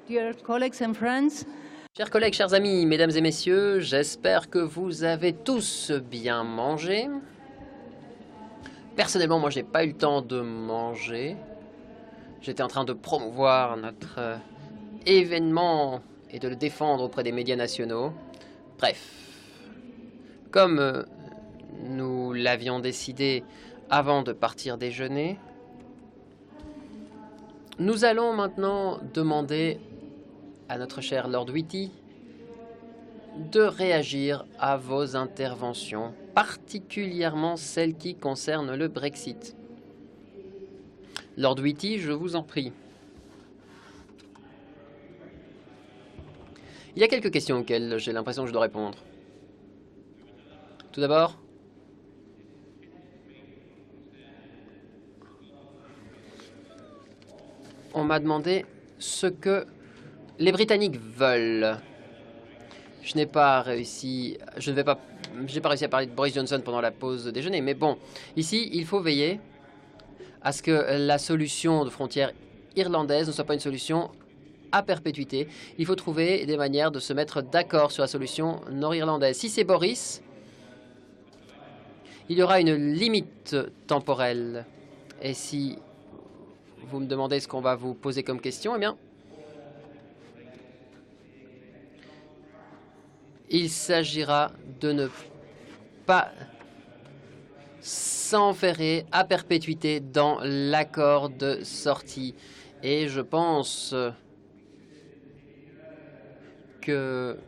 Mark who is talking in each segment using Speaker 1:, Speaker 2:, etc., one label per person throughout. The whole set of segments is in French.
Speaker 1: Dear colleagues and friends,
Speaker 2: Chers collègues, chers amis, mesdames et messieurs, j'espère que vous avez tous bien mangé. Personnellement, moi, je n'ai pas eu le temps de manger. J'étais en train de promouvoir notre événement et de le défendre auprès des médias nationaux. Bref, comme nous l'avions décidé avant de partir déjeuner, nous allons maintenant demander à notre cher Lord Whitty de réagir à vos interventions, particulièrement celles qui concernent le Brexit. Lord Whitty, je vous en prie. Il y a quelques questions auxquelles j'ai l'impression que je dois répondre. Tout d'abord, on m'a demandé ce que les Britanniques veulent. Je n'ai pas réussi à parler de Boris Johnson pendant la pause déjeuner, mais bon, ici, il faut veiller à ce que la solution de frontière irlandaise ne soit pas une solution à perpétuité. Il faut trouver des manières de se mettre d'accord sur la solution nord-irlandaise. Si c'est Boris, il y aura une limite temporelle. Et si vous me demandez ce qu'on va vous poser comme question, eh bien, il s'agira de ne pas s'enferrer à perpétuité dans l'accord de sortie. Et je pense qu'il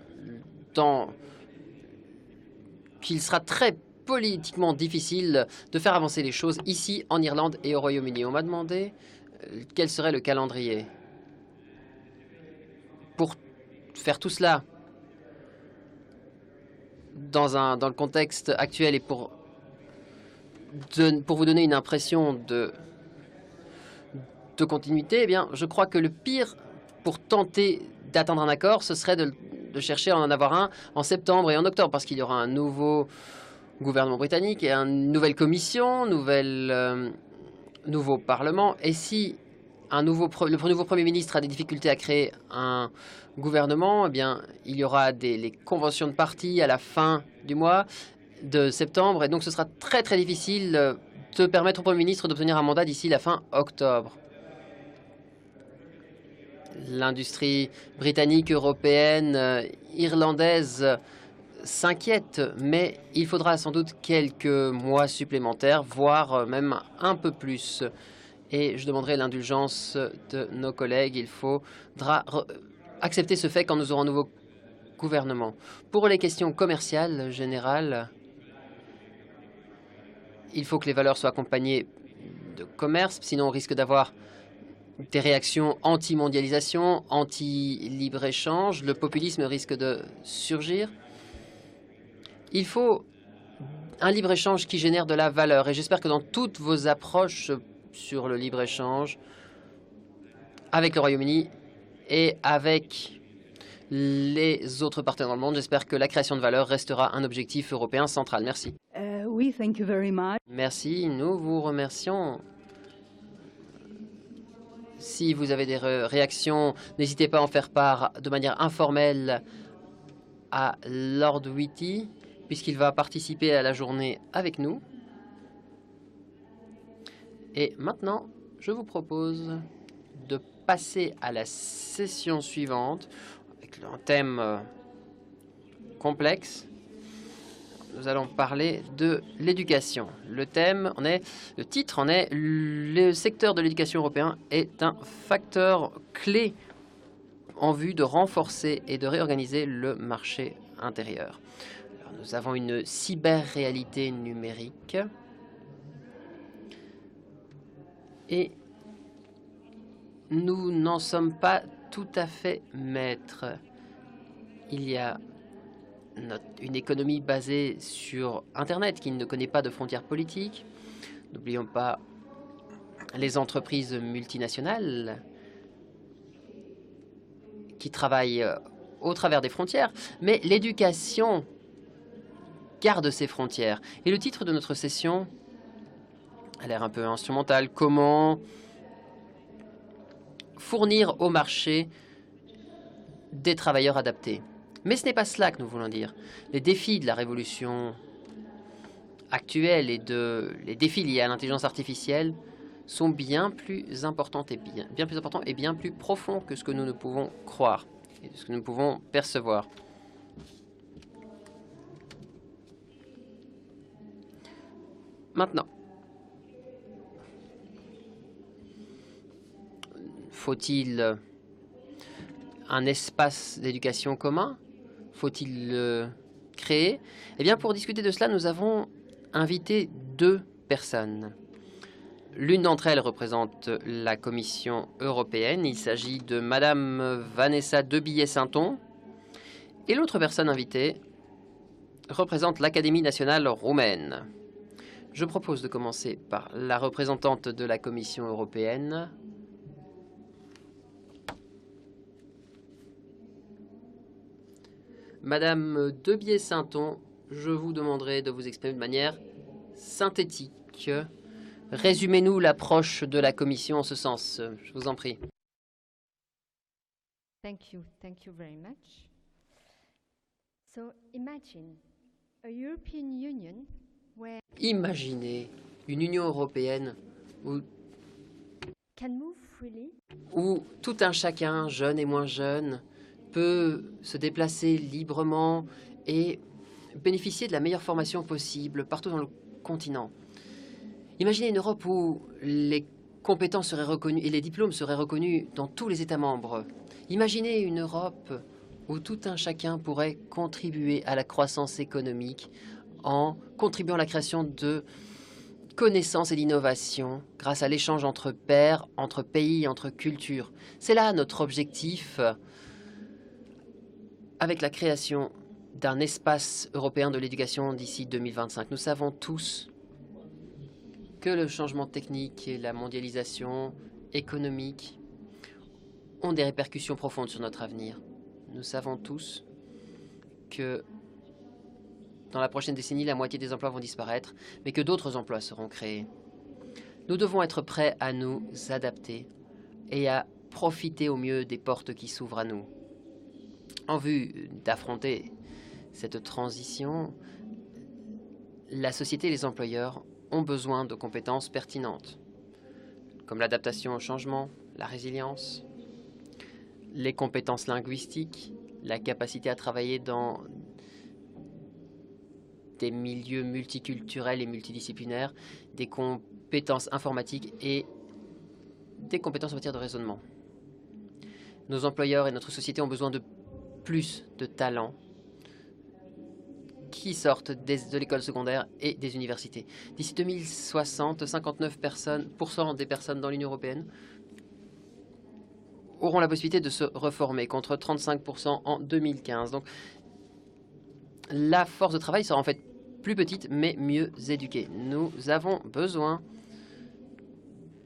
Speaker 2: sera très politiquement difficile de faire avancer les choses ici en Irlande et au Royaume-Uni. On m'a demandé quel serait le calendrier pour faire tout cela dans le contexte actuel et pour vous donner une impression de continuité. Eh bien, je crois que le pire pour tenter d'atteindre un accord, ce serait de chercher à en avoir un en septembre et en octobre, parce qu'il y aura un nouveau gouvernement britannique et une nouvelle commission, nouveau parlement. Et si le nouveau Premier ministre a des difficultés à créer un gouvernement, eh bien, il y aura les conventions de parti à la fin du mois de septembre. Et donc, ce sera très, très difficile de permettre au Premier ministre d'obtenir un mandat d'ici la fin octobre. L'industrie britannique, européenne, irlandaise s'inquiète, mais il faudra sans doute quelques mois supplémentaires, voire même un peu plus. Et je demanderai l'indulgence de nos collègues. Il faudra accepter ce fait quand nous aurons un nouveau gouvernement. Pour les questions commerciales générales, il faut que les valeurs soient accompagnées de commerce, sinon on risque d'avoir des réactions anti-mondialisation, anti-libre-échange. Le populisme risque de surgir. Il faut un libre-échange qui génère de la valeur. Et j'espère que dans toutes vos approches sur le libre-échange, avec le Royaume-Uni et avec les autres partenaires dans le monde, j'espère que la création de valeur restera un objectif européen central. Merci.
Speaker 1: oui, thank you very much.
Speaker 2: Merci, nous vous remercions. Si vous avez des réactions, n'hésitez pas à en faire part de manière informelle à Lord Whitty, puisqu'il va participer à la journée avec nous. Et maintenant, je vous propose de passer à la session suivante, avec un thème complexe. Nous allons parler de l'éducation. Le titre en est « Le secteur de l'éducation européen est un facteur clé en vue de renforcer et de réorganiser le marché intérieur ». Nous avons une cyber-réalité numérique et nous n'en sommes pas tout à fait maîtres. Il y a une économie basée sur Internet qui ne connaît pas de frontières politiques. N'oublions pas les entreprises multinationales qui travaillent au travers des frontières, mais l'éducation garde ses frontières. Et le titre de notre session a l'air un peu instrumental. Comment fournir au marché des travailleurs adaptés. Mais ce n'est pas cela que nous voulons dire. Les défis de la révolution actuelle et les défis liés à l'intelligence artificielle sont bien plus importants et bien plus profonds que ce que nous ne pouvons croire et ce que nous pouvons percevoir. Maintenant, faut-il un espace d'éducation commun? Faut-il le créer? Eh bien, pour discuter de cela, nous avons invité 2 personnes. L'une d'entre elles représente la Commission européenne. Il s'agit de Madame Vanessa Debillet-Sainton. Et l'autre personne invitée représente l'Académie nationale roumaine. Je propose de commencer par la représentante de la Commission européenne. Madame Debillet-Sainton, je vous demanderai de vous exprimer de manière synthétique. Résumez-nous l'approche de la Commission en ce sens. Je vous en prie.
Speaker 3: Thank you very much. So imagine a European Union where
Speaker 2: Imaginez une Union européenne
Speaker 3: can move freely,
Speaker 2: où tout un chacun, jeune et moins jeune, peut se déplacer librement et bénéficier de la meilleure formation possible partout dans le continent. Imaginez une Europe où les compétences seraient reconnues et les diplômes seraient reconnus dans tous les États membres. Imaginez une Europe où tout un chacun pourrait contribuer à la croissance économique en contribuant à la création de connaissances et d'innovation grâce à l'échange entre pairs, entre pays, entre cultures. C'est là notre objectif avec la création d'un espace européen de l'éducation d'ici 2025. Nous savons tous que le changement technique et la mondialisation économique ont des répercussions profondes sur notre avenir. Nous savons tous que dans la prochaine décennie, la moitié des emplois vont disparaître, mais que d'autres emplois seront créés. Nous devons être prêts à nous adapter et à profiter au mieux des portes qui s'ouvrent à nous. En vue d'affronter cette transition, la société et les employeurs ont besoin de compétences pertinentes, comme l'adaptation au changement, la résilience, les compétences linguistiques, la capacité à travailler dans des milieux multiculturels et multidisciplinaires, des compétences informatiques et des compétences en matière de raisonnement. Nos employeurs et notre société ont besoin de plus de talents qui sortent de l'école secondaire et des universités. D'ici 2060, 59% des personnes dans l'Union européenne auront la possibilité de se reformer, contre 35% en 2015. Donc, la force de travail sera en fait plus petite, mais mieux éduquée. Nous avons besoin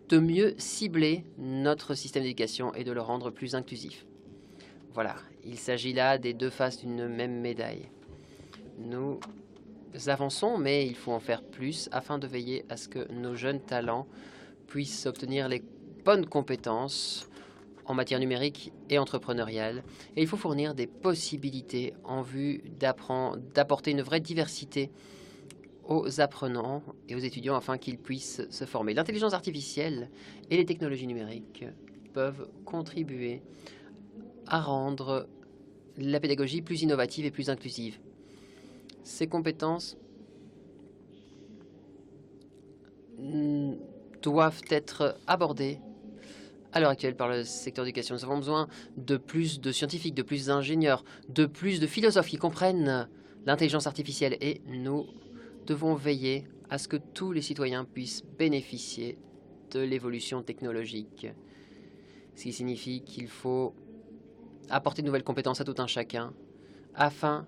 Speaker 2: de mieux cibler notre système d'éducation et de le rendre plus inclusif. Voilà, il s'agit là des 2 faces d'une même médaille. Nous avançons, mais il faut en faire plus afin de veiller à ce que nos jeunes talents puissent obtenir les bonnes compétences en matière numérique et entrepreneuriale. Et il faut fournir des possibilités en vue d'apporter une vraie diversité aux apprenants et aux étudiants afin qu'ils puissent se former. L'intelligence artificielle et les technologies numériques peuvent contribuer à rendre la pédagogie plus innovative et plus inclusive. Ces compétences doivent être abordées à l'heure actuelle par le secteur de l'éducation. Nous avons besoin de plus de scientifiques, de plus d'ingénieurs, de plus de philosophes qui comprennent l'intelligence artificielle. Et nous devons veiller à ce que tous les citoyens puissent bénéficier de l'évolution technologique. Ce qui signifie qu'il faut apporter de nouvelles compétences à tout un chacun afin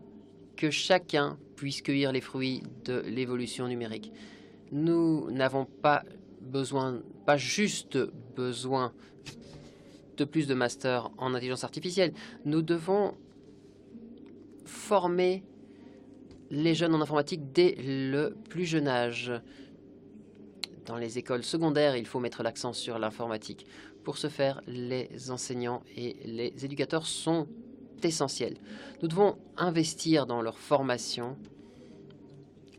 Speaker 2: que chacun puisse cueillir les fruits de l'évolution numérique. Nous n'avons pas juste besoin de plus de masters en intelligence artificielle. Nous devons former les jeunes en informatique dès le plus jeune âge. Dans les écoles secondaires, il faut mettre l'accent sur l'informatique. Pour ce faire, les enseignants et les éducateurs sont essentiel. Nous devons investir dans leur formation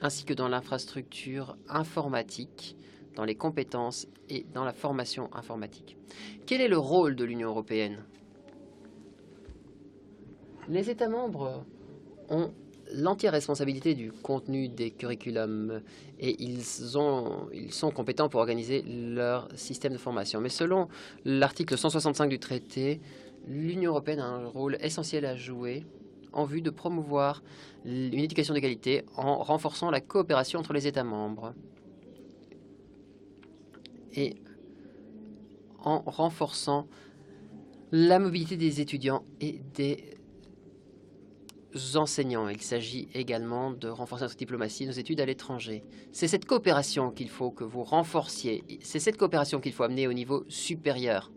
Speaker 2: ainsi que dans l'infrastructure informatique, dans les compétences et dans la formation informatique. Quel est le rôle de l'Union européenne? Les États membres ont l'entière responsabilité du contenu des curriculums et ils sont compétents pour organiser leur système de formation. Mais selon l'article 165 du traité, l'Union européenne a un rôle essentiel à jouer en vue de promouvoir une éducation de qualité en renforçant la coopération entre les États membres et en renforçant la mobilité des étudiants et des enseignants. Il s'agit également de renforcer notre diplomatie et nos études à l'étranger. C'est cette coopération qu'il faut que vous renforciez. C'est cette coopération qu'il faut amener au niveau supérieur.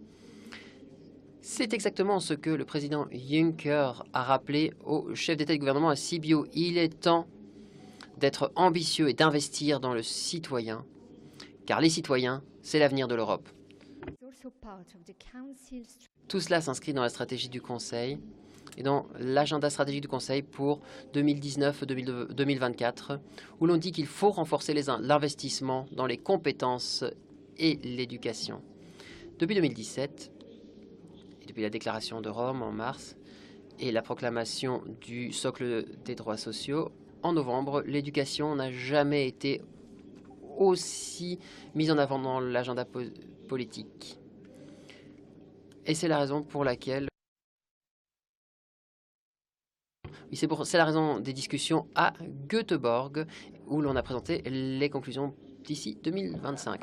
Speaker 2: C'est exactement ce que le président Juncker a rappelé au chef d'État et de gouvernement à Sibiu. Il est temps d'être ambitieux et d'investir dans le citoyen, car les citoyens, c'est l'avenir de l'Europe. Tout cela s'inscrit dans la stratégie du Conseil et dans l'agenda stratégique du Conseil pour 2019-2024, où l'on dit qu'il faut renforcer l'investissement dans les compétences et l'éducation. Depuis 2017, et depuis la déclaration de Rome en mars, et la proclamation du socle des droits sociaux, en novembre, l'éducation n'a jamais été aussi mise en avant dans l'agenda politique. Et c'est la raison pour laquelle c'est la raison des discussions à Göteborg, où l'on a présenté les conclusions d'ici 2025.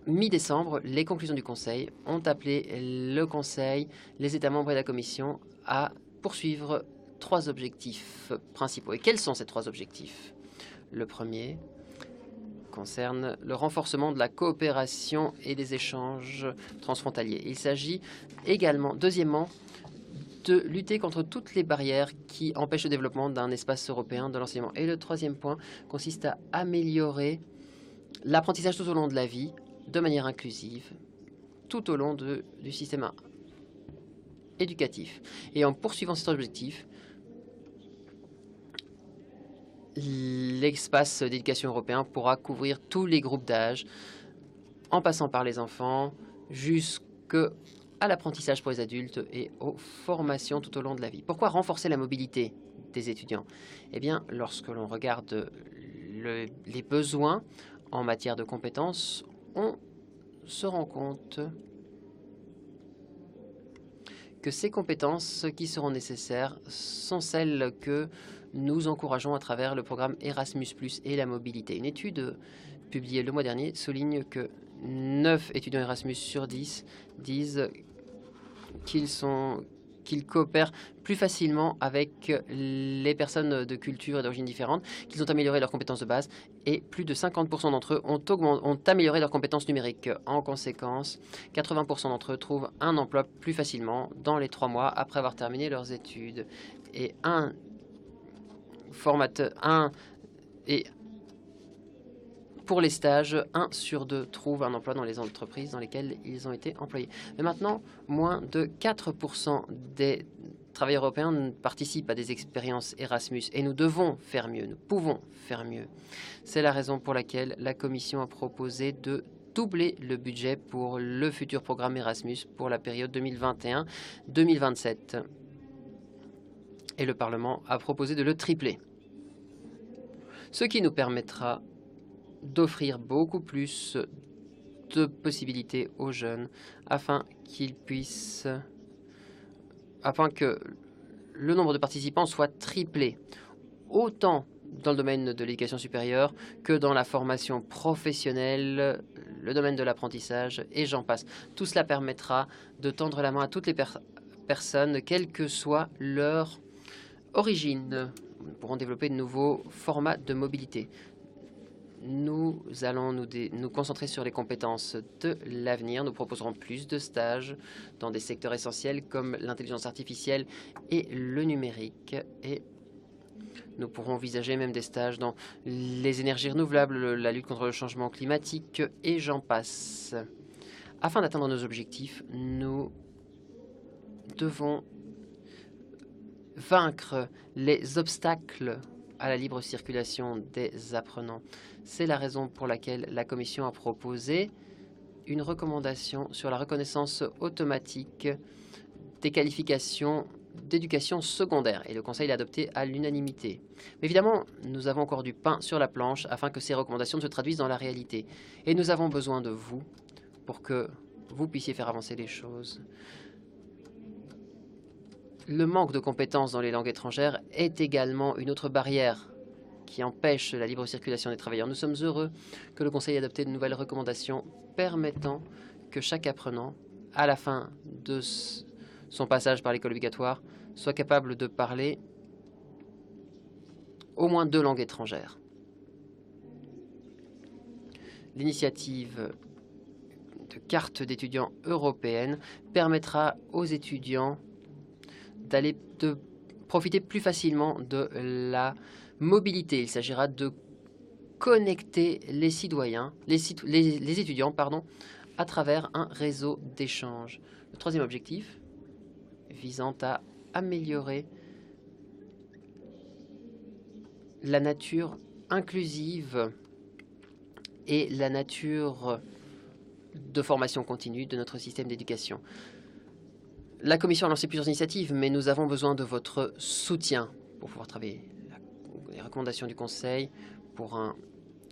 Speaker 2: Mi-décembre, les conclusions du Conseil ont appelé le Conseil, les États membres et la Commission à poursuivre 3 objectifs principaux. Et quels sont ces 3 objectifs? Le premier concerne le renforcement de la coopération et des échanges transfrontaliers. Il s'agit également, deuxièmement, de lutter contre toutes les barrières qui empêchent le développement d'un espace européen de l'enseignement. Et le troisième point consiste à améliorer l'apprentissage tout au long de la vie, de manière inclusive, tout au long du système éducatif. Et en poursuivant cet objectif, l'espace d'éducation européen pourra couvrir tous les groupes d'âge, en passant par les enfants jusqu'à l'apprentissage pour les adultes et aux formations tout au long de la vie. Pourquoi renforcer la mobilité des étudiants? Eh bien, lorsque l'on regarde les besoins en matière de compétences, on se rend compte que ces compétences qui seront nécessaires sont celles que nous encourageons à travers le programme Erasmus+ et la mobilité. Une étude publiée le mois dernier souligne que 9 étudiants Erasmus sur 10 disent qu'ils coopèrent plus facilement avec les personnes de culture et d'origine différentes, qu'ils ont amélioré leurs compétences de base et plus de 50% d'entre eux ont amélioré leurs compétences numériques. En conséquence, 80% d'entre eux trouvent un emploi plus facilement dans les 3 mois après avoir terminé leurs études. Et pour les stages, 1 sur 2 trouve un emploi dans les entreprises dans lesquelles ils ont été employés. Mais maintenant, moins de 4% des travailleurs européens participent à des expériences Erasmus. Et nous devons faire mieux, nous pouvons faire mieux. C'est la raison pour laquelle la Commission a proposé de doubler le budget pour le futur programme Erasmus pour la période 2021-2027. Et le Parlement a proposé de le tripler. Ce qui nous permettra d'offrir beaucoup plus de possibilités aux jeunes afin que le nombre de participants soit triplé, autant dans le domaine de l'éducation supérieure que dans la formation professionnelle, le domaine de l'apprentissage et j'en passe. Tout cela permettra de tendre la main à toutes les personnes, quelle que soit leur origine. Nous pourrons développer de nouveaux formats de mobilité. Nous allons nous concentrer sur les compétences de l'avenir. Nous proposerons plus de stages dans des secteurs essentiels comme l'intelligence artificielle et le numérique. Et nous pourrons envisager même des stages dans les énergies renouvelables, la lutte contre le changement climatique et j'en passe. Afin d'atteindre nos objectifs, nous devons vaincre les obstacles à la libre circulation des apprenants. C'est la raison pour laquelle la Commission a proposé une recommandation sur la reconnaissance automatique des qualifications d'éducation secondaire, et le Conseil l'a adopté à l'unanimité. Mais évidemment, nous avons encore du pain sur la planche afin que ces recommandations se traduisent dans la réalité. Et nous avons besoin de vous pour que vous puissiez faire avancer les choses. Le manque de compétences dans les langues étrangères est également une autre barrière qui empêche la libre circulation des travailleurs. Nous sommes heureux que le Conseil ait adopté de nouvelles recommandations permettant que chaque apprenant, à la fin de son passage par l'école obligatoire, soit capable de parler au moins 2 langues étrangères. L'initiative de carte d'étudiants européenne permettra aux étudiants de profiter plus facilement de la mobilité. Il s'agira de connecter les citoyens, les étudiants, à travers un réseau d'échange. Le troisième objectif, visant à améliorer la nature inclusive et la nature de formation continue de notre système d'éducation. La Commission a lancé plusieurs initiatives, mais nous avons besoin de votre soutien pour pouvoir travailler. Les recommandations du Conseil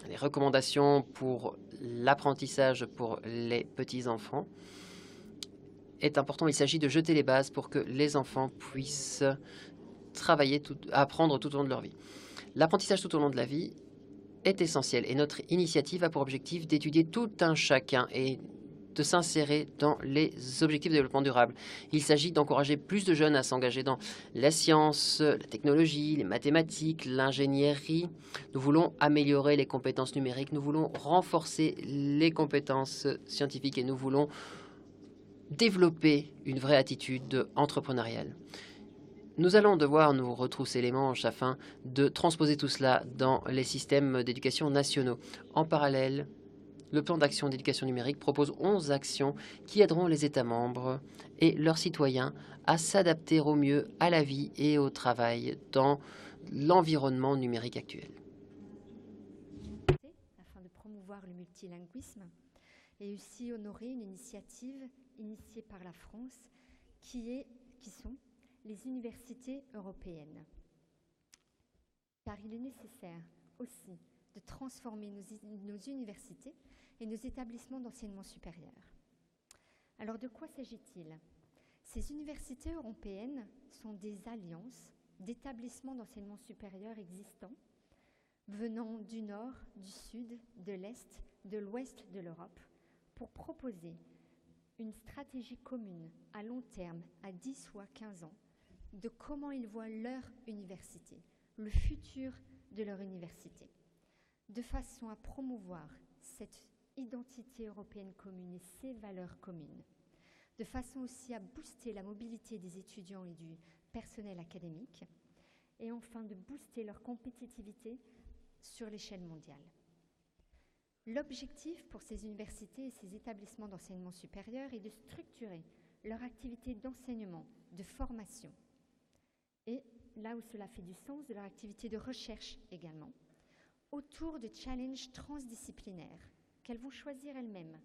Speaker 2: les recommandations pour l'apprentissage pour les petits-enfants est important. Il s'agit de jeter les bases pour que les enfants puissent apprendre tout au long de leur vie. L'apprentissage tout au long de la vie est essentiel et notre initiative a pour objectif d'étudier tout un chacun et de s'insérer dans les objectifs de développement durable. Il s'agit d'encourager plus de jeunes à s'engager dans la science, la technologie, les mathématiques, l'ingénierie. Nous voulons améliorer les compétences numériques, nous voulons renforcer les compétences scientifiques et nous voulons développer une vraie attitude entrepreneuriale. Nous allons devoir nous retrousser les manches afin de transposer tout cela dans les systèmes d'éducation nationaux. En parallèle, le plan d'action d'éducation numérique propose 11 actions qui aideront les États membres et leurs citoyens à s'adapter au mieux à la vie et au travail dans l'environnement numérique actuel.
Speaker 3: Afin de promouvoir le multilinguisme et aussi honorer une initiative initiée par la France qui sont les universités européennes. Car il est nécessaire aussi de transformer nos universités et nos établissements d'enseignement supérieur. Alors de quoi s'agit-il? Ces universités européennes sont des alliances d'établissements d'enseignement supérieur existants venant du nord, du sud, de l'est, de l'ouest de l'Europe pour proposer une stratégie commune à long terme, à 10 ou à 15 ans, de comment ils voient leur université, le futur de leur université, de façon à promouvoir cette identité européenne commune et ces valeurs communes, de façon aussi à booster la mobilité des étudiants et du personnel académique, et enfin de booster leur compétitivité sur l'échelle mondiale. L'objectif pour ces universités et ces établissements d'enseignement supérieur est de structurer leur activité d'enseignement, de formation, et là où cela fait du sens, de leur activité de recherche également, autour de challenges transdisciplinaires qu'elles vont choisir elles-mêmes.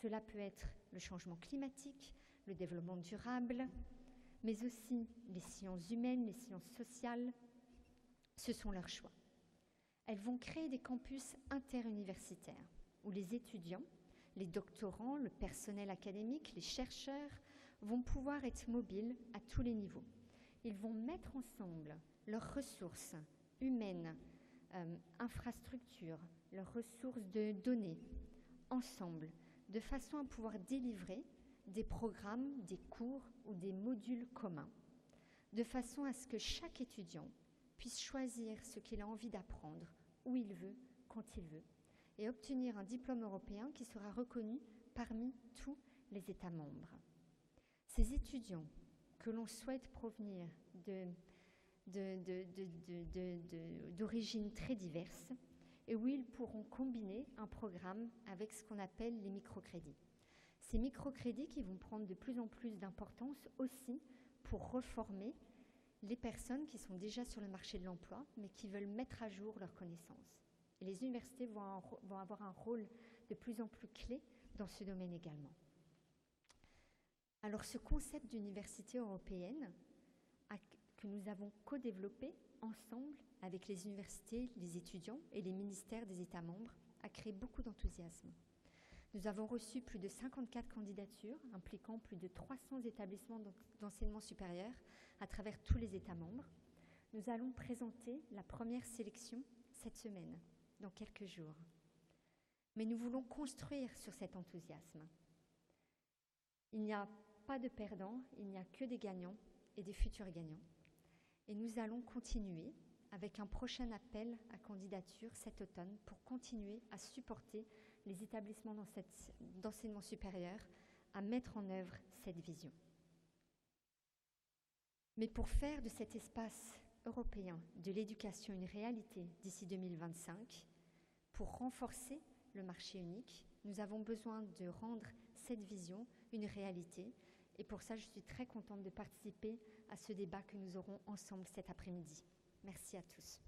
Speaker 3: Cela peut être le changement climatique, le développement durable, mais aussi les sciences humaines, les sciences sociales. Ce sont leurs choix. Elles vont créer des campus interuniversitaires où les étudiants, les doctorants, le personnel académique, les chercheurs vont pouvoir être mobiles à tous les niveaux. Ils vont mettre ensemble leurs ressources humaines, infrastructures, leurs ressources de données, ensemble, de façon à pouvoir délivrer des programmes, des cours ou des modules communs, de façon à ce que chaque étudiant puisse choisir ce qu'il a envie d'apprendre, où il veut, quand il veut, et obtenir un diplôme européen qui sera reconnu parmi tous les États membres. Ces étudiants que l'on souhaite provenir d'origines très diverses, et où ils pourront combiner un programme avec ce qu'on appelle les microcrédits. Ces microcrédits qui vont prendre de plus en plus d'importance aussi pour reformer les personnes qui sont déjà sur le marché de l'emploi, mais qui veulent mettre à jour leurs connaissances. Et les universités vont avoir un rôle de plus en plus clé dans ce domaine également. Alors ce concept d'université européenne que nous avons co-développé ensemble avec les universités, les étudiants et les ministères des États membres a créé beaucoup d'enthousiasme. Nous avons reçu plus de 54 candidatures impliquant plus de 300 établissements d'enseignement supérieur à travers tous les États membres. Nous allons présenter la première sélection cette semaine, dans quelques jours. Mais nous voulons construire sur cet enthousiasme. Il n'y a pas de perdants, il n'y a que des gagnants et des futurs gagnants. Et nous allons continuer avec un prochain appel à candidature cet automne pour continuer à supporter les établissements d'enseignement supérieur à mettre en œuvre cette vision. Mais pour faire de cet espace européen de l'éducation une réalité d'ici 2025, pour renforcer le marché unique, nous avons besoin de rendre cette vision une réalité. Et pour ça, je suis très contente de participer à ce débat que nous aurons ensemble cet après-midi. Merci à tous.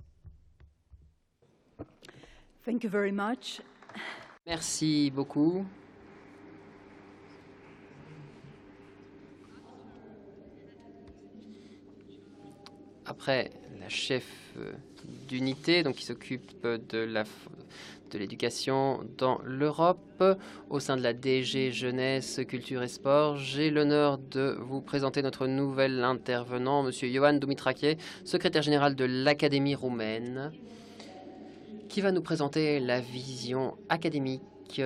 Speaker 1: Thank you very much.
Speaker 2: Merci beaucoup. Après la chef d'unité, donc qui s'occupe de l'éducation dans l'Europe, au sein de la DG Jeunesse, Culture et Sport, j'ai l'honneur de vous présenter notre nouvel intervenant, M. Ioan Dumitrache, secrétaire général de l'Académie roumaine, qui va nous présenter la vision académique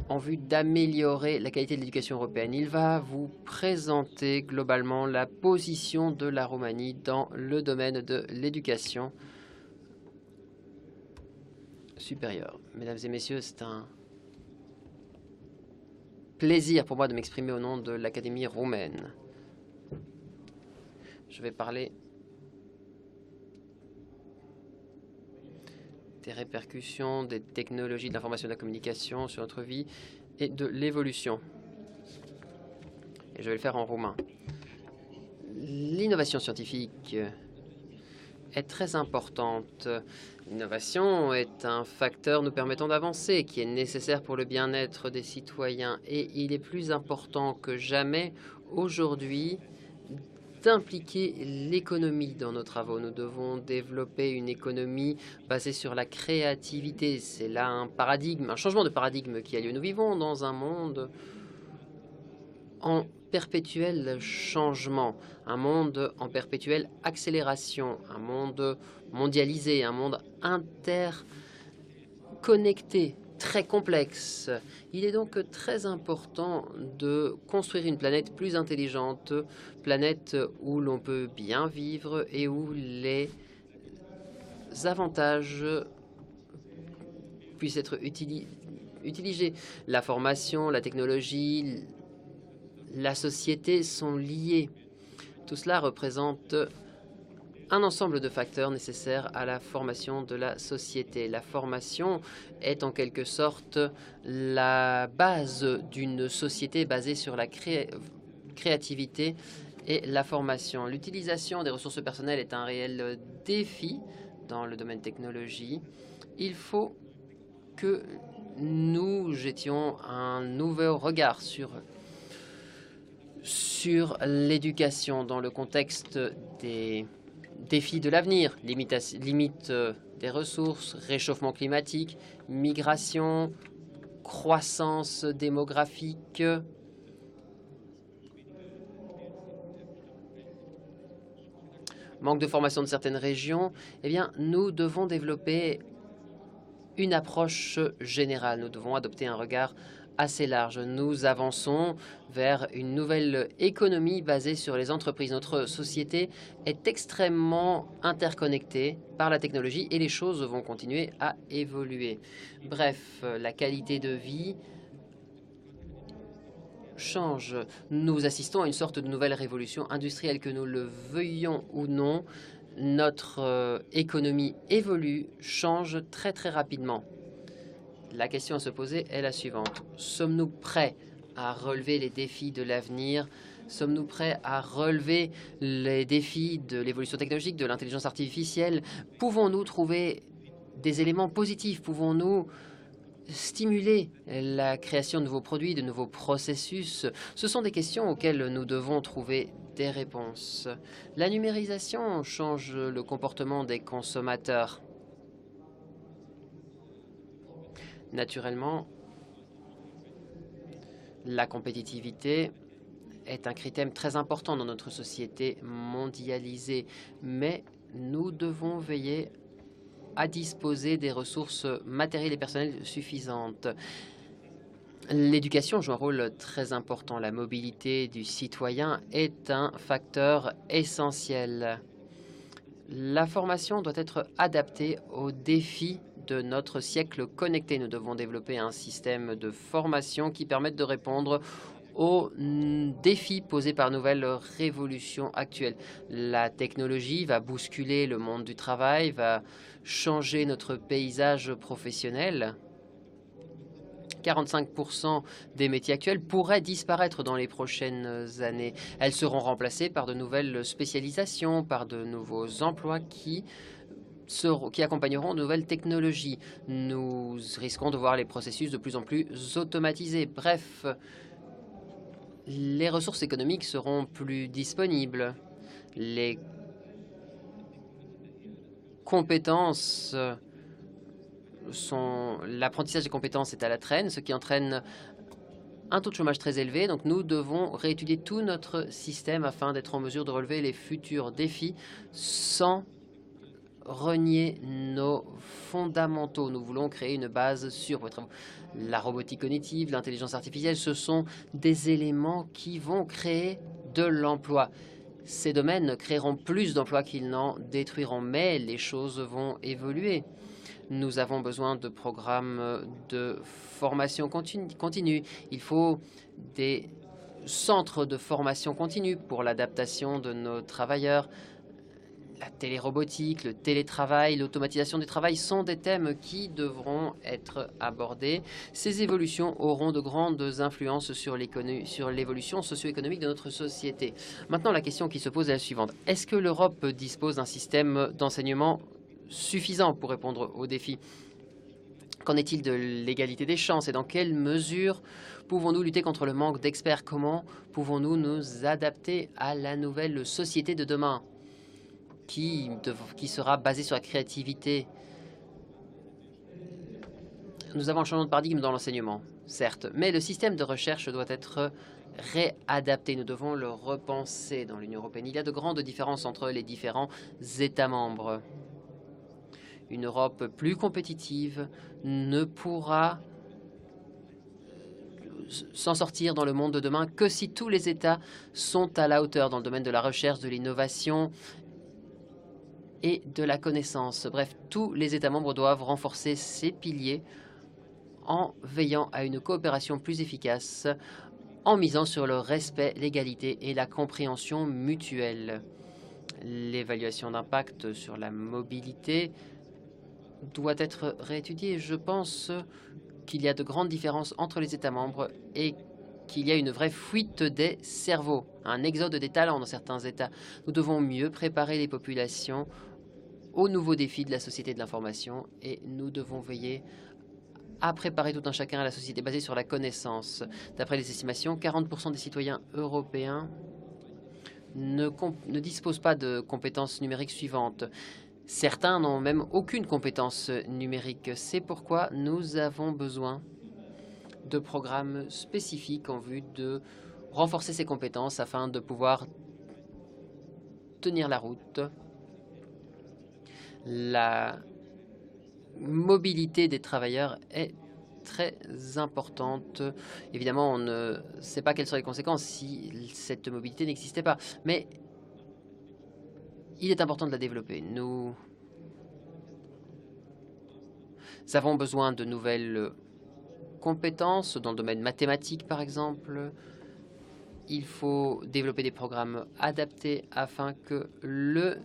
Speaker 2: en vue d'améliorer la qualité de l'éducation européenne. Il va vous présenter globalement la position de la Roumanie dans le domaine de l'éducation supérieure. Mesdames et messieurs, c'est un plaisir pour moi de m'exprimer au nom de l'Académie roumaine. Je vais parler des répercussions des technologies de l'information et de la communication sur notre vie et de l'évolution. Et je vais le faire en roumain. L'innovation scientifique est très importante. L'innovation est un facteur nous permettant d'avancer qui est nécessaire pour le bien-être des citoyens et il est plus important que jamais aujourd'hui d'impliquer l'économie dans nos travaux. Nous devons développer une économie basée sur la créativité. C'est là un paradigme, un changement de paradigme qui a lieu. Nous vivons dans un monde en perpétuel changement, un monde en perpétuelle accélération, un monde mondialisé, un monde interconnecté, très complexe. Il est donc très important de construire une planète plus intelligente, planète où l'on peut bien vivre et où les avantages puissent être utilisés. La formation, la technologie, la société sont liés. Tout cela représente un ensemble de facteurs nécessaires à la formation de la société. La formation est en quelque sorte la base d'une société basée sur la créativité et la formation. L'utilisation des ressources personnelles est un réel défi dans le domaine technologie. Il faut que nous jettions un nouveau regard sur l'éducation dans le contexte des défis de l'avenir, limite des ressources, réchauffement climatique, migration, croissance démographique, manque de formation de certaines régions. Eh bien, nous devons développer une approche générale. Nous devons adopter un regard assez large. Nous avançons vers une nouvelle économie basée sur les entreprises. Notre société est extrêmement interconnectée par la technologie et les choses vont continuer à évoluer. Bref, la qualité de vie change. Nous assistons à une sorte de nouvelle révolution industrielle, que nous le veuillions ou non. Notre économie évolue, change très très rapidement. La question à se poser est la suivante. Sommes-nous prêts à relever les défis de l'avenir Sommes-nous prêts à relever les défis de l'évolution technologique, de l'intelligence artificielle? Pouvons-nous trouver des éléments positifs? Pouvons-nous stimuler la création de nouveaux produits, de nouveaux processus? Ce sont des questions auxquelles nous devons trouver des réponses. La numérisation change le comportement des consommateurs. Naturellement, la compétitivité est un critère très important dans notre société mondialisée, mais nous devons veiller à disposer des ressources matérielles et personnelles suffisantes. L'éducation joue un rôle très important. La mobilité du citoyen est un facteur essentiel. La formation doit être adaptée aux défis de notre siècle connecté. Nous devons développer un système de formation qui permette de répondre aux défis posés par nouvelles révolutions actuelles. La technologie va bousculer le monde du travail, va changer notre paysage professionnel. 45% des métiers actuels pourraient disparaître dans les prochaines années. Elles seront remplacées par de nouvelles spécialisations, par de nouveaux emplois qui accompagneront de nouvelles technologies. Nous risquons de voir les processus de plus en plus automatisés. Bref, les ressources économiques seront plus disponibles. Les compétences l'apprentissage des compétences est à la traîne, ce qui entraîne un taux de chômage très élevé. Donc nous devons réétudier tout notre système afin d'être en mesure de relever les futurs défis sans renier nos fondamentaux. Nous voulons créer une base sûre pour les travaux. La robotique cognitive, l'intelligence artificielle, ce sont des éléments qui vont créer de l'emploi. Ces domaines créeront plus d'emplois qu'ils n'en détruiront, mais les choses vont évoluer. Nous avons besoin de programmes de formation continue. Il faut des centres de formation continue pour l'adaptation de nos travailleurs. La télérobotique, le télétravail, l'automatisation du travail sont des thèmes qui devront être abordés. Ces évolutions auront de grandes influences sur l'évolution socio-économique de notre société. Maintenant, la question qui se pose est la suivante. Est-ce que l'Europe dispose d'un système d'enseignement suffisant pour répondre aux défis? Qu'en est-il de l'égalité des chances et dans quelle mesure pouvons-nous lutter contre le manque d'experts? Comment pouvons-nous nous adapter à la nouvelle société de demain qui sera basée sur la créativité? Nous avons un changement de paradigme dans l'enseignement, certes, mais le système de recherche doit être réadapté. Nous devons le repenser dans l'Union européenne. Il y a de grandes différences entre les différents États membres. Une Europe plus compétitive ne pourra s'en sortir dans le monde de demain que si tous les États sont à la hauteur dans le domaine de la recherche, de l'innovation et de la connaissance. Bref, tous les États membres doivent renforcer ces piliers en veillant à une coopération plus efficace, en misant sur le respect, l'égalité et la compréhension mutuelle. L'évaluation d'impact sur la mobilité doit être réétudiée. Je pense qu'il y a de grandes différences entre les États membres et qu'il y a une vraie fuite des cerveaux, un exode des talents dans certains États. Nous devons mieux préparer les populations aux nouveaux défis de la société de l'information et nous devons veiller à préparer tout un chacun à la société basée sur la connaissance. D'après les estimations, 40% des citoyens européens ne disposent pas de compétences numériques suivantes. Certains n'ont même aucune compétence numérique. C'est pourquoi nous avons besoin de programmes spécifiques en vue de renforcer ces compétences afin de pouvoir tenir la route. La mobilité des travailleurs est très importante. Évidemment, on ne sait pas quelles seraient les conséquences si cette mobilité n'existait pas. Mais il est important de la développer. Nous avons besoin de nouvelles compétences dans le domaine mathématique, par exemple. Il faut développer des programmes adaptés afin que le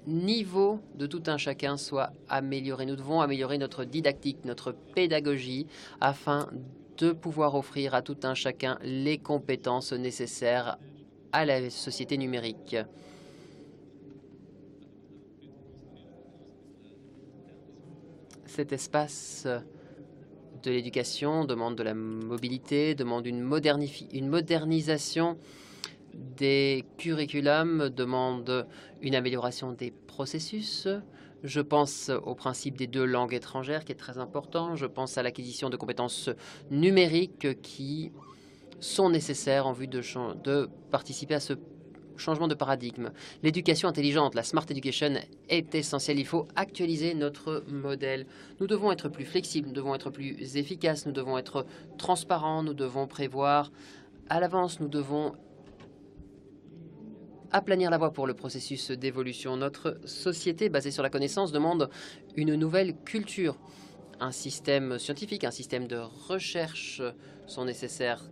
Speaker 2: niveau de tout un chacun soit amélioré. Nous devons améliorer notre didactique, notre pédagogie, afin de pouvoir offrir à tout un chacun les compétences nécessaires à la société numérique. Cet espace de l'éducation demande de la mobilité, demande une modernisation des curriculums, demande une amélioration des processus. Je pense au principe des 2 langues étrangères qui est très important. Je pense à l'acquisition de compétences numériques qui sont nécessaires en vue de participer à ce changement de paradigme. L'éducation intelligente, la smart education, est essentielle. Il faut actualiser notre modèle. Nous devons être plus flexibles, nous devons être plus efficaces, nous devons être transparents, nous devons prévoir à l'avance, nous devons aplanir la voie pour le processus d'évolution. Notre société basée sur la connaissance demande une nouvelle culture. Un système scientifique, un système de recherche sont nécessaires.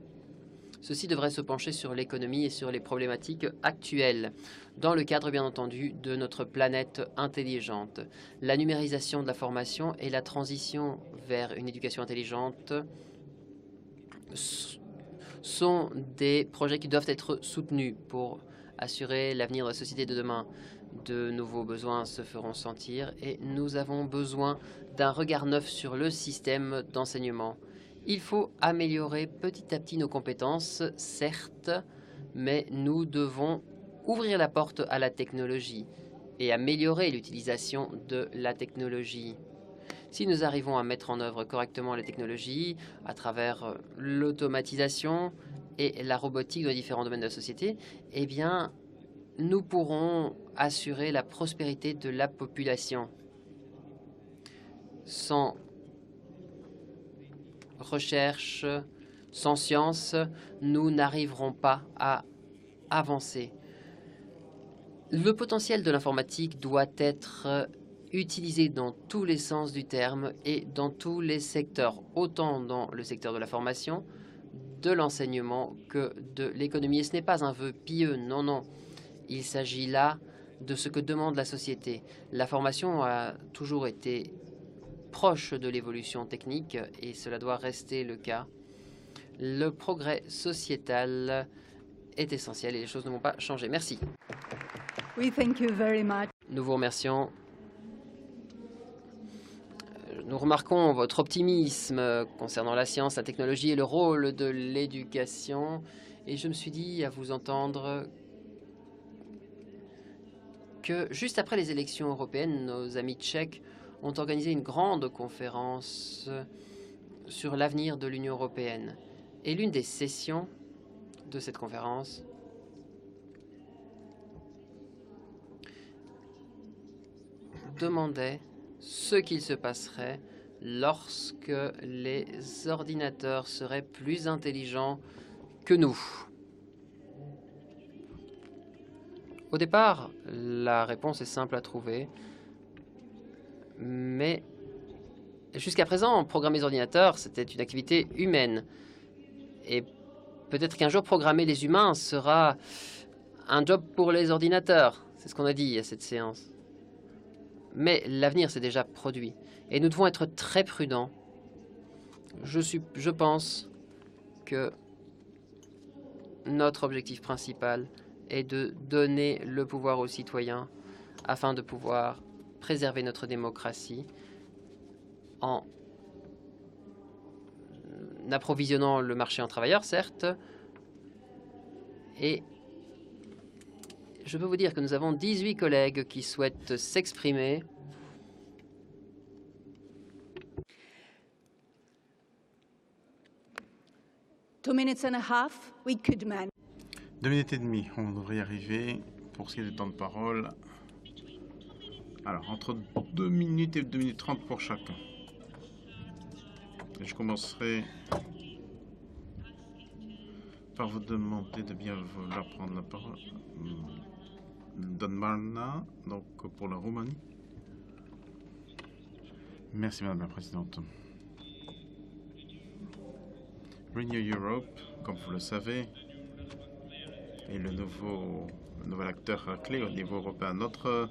Speaker 2: Ceci devrait se pencher sur l'économie et sur les problématiques actuelles, dans le cadre, bien entendu, de notre planète intelligente. La numérisation de la formation et la transition vers une éducation intelligente sont des projets qui doivent être soutenus pour assurer l'avenir de la société de demain. De nouveaux besoins se feront sentir et nous avons besoin d'un regard neuf sur le système d'enseignement. Il faut améliorer petit à petit nos compétences, certes, mais nous devons ouvrir la porte à la technologie et améliorer l'utilisation de la technologie. Si nous arrivons à mettre en œuvre correctement les technologies à travers l'automatisation et la robotique dans les différents domaines de la société, eh bien, nous pourrons assurer la prospérité de la population. Sans recherche, sans science, nous n'arriverons pas à avancer. Le potentiel de l'informatique doit être utilisé dans tous les sens du terme et dans tous les secteurs, autant dans le secteur de la formation, de l'enseignement que de l'économie. Et ce n'est pas un vœu pieux, non, non. Il s'agit là de ce que demande la société. La formation a toujours été proche de l'évolution technique et cela doit rester le cas. Le progrès sociétal est essentiel et les choses ne vont pas changer. Merci.
Speaker 1: We thank you very much.
Speaker 2: Nous vous remercions. Nous remarquons votre optimisme concernant la science, la technologie et le rôle de l'éducation. Et je me suis dit, à vous entendre, que juste après les élections européennes, nos amis tchèques ont organisé une grande conférence sur l'avenir de l'Union européenne. Et l'une des sessions de cette conférence demandait ce qu'il se passerait lorsque les ordinateurs seraient plus intelligents que nous. Au départ, la réponse est simple à trouver, mais jusqu'à présent, programmer les ordinateurs, c'était une activité humaine. Et peut-être qu'un jour, programmer les humains sera un job pour les ordinateurs. C'est ce qu'on a dit à cette séance. Mais l'avenir s'est déjà produit. Et nous devons être très prudents. Je pense que notre objectif principal est de donner le pouvoir aux citoyens afin de pouvoir préserver notre démocratie en approvisionnant le marché en travailleurs, certes. Et je peux vous dire que nous avons 18 collègues qui souhaitent s'exprimer.
Speaker 1: Two minutes and a half, we could manage.
Speaker 4: 2 minutes et demie, on devrait y arriver. Pour ce qui est du temps de parole, alors entre 2 minutes et 2 minutes 30 pour chacun. Et je commencerai par vous demander de bien vouloir prendre la parole. Don Marna, donc pour la Roumanie. Merci Madame la Présidente. Renew Europe, comme vous le savez, est le nouvel acteur clé au niveau européen. Notre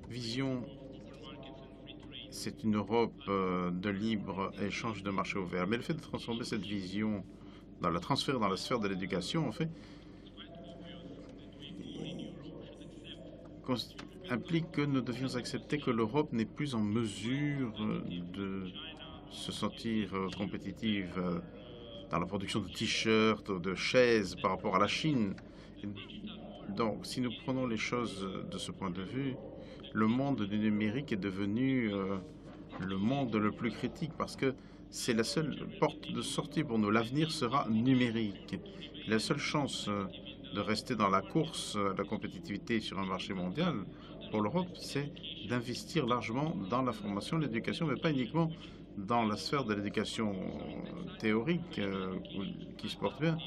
Speaker 4: vision c'est une Europe de libre-échange de marché ouvert. Mais le fait de transformer cette vision, dans la transférer dans la sphère de l'éducation, en fait, implique que nous devions accepter que l'Europe n'est plus en mesure de se sentir compétitive dans la production de t-shirts, de chaises par rapport à la Chine. Donc, si nous prenons les choses de ce point de vue, le monde du numérique est devenu le monde le plus critique parce que c'est la seule porte de sortie pour nous. L'avenir sera numérique. La seule chance de rester dans la course, la compétitivité sur un marché mondial pour l'Europe, c'est d'investir largement dans la formation, l'éducation, mais pas uniquement dans la sphère de l'éducation théorique qui se porte bien.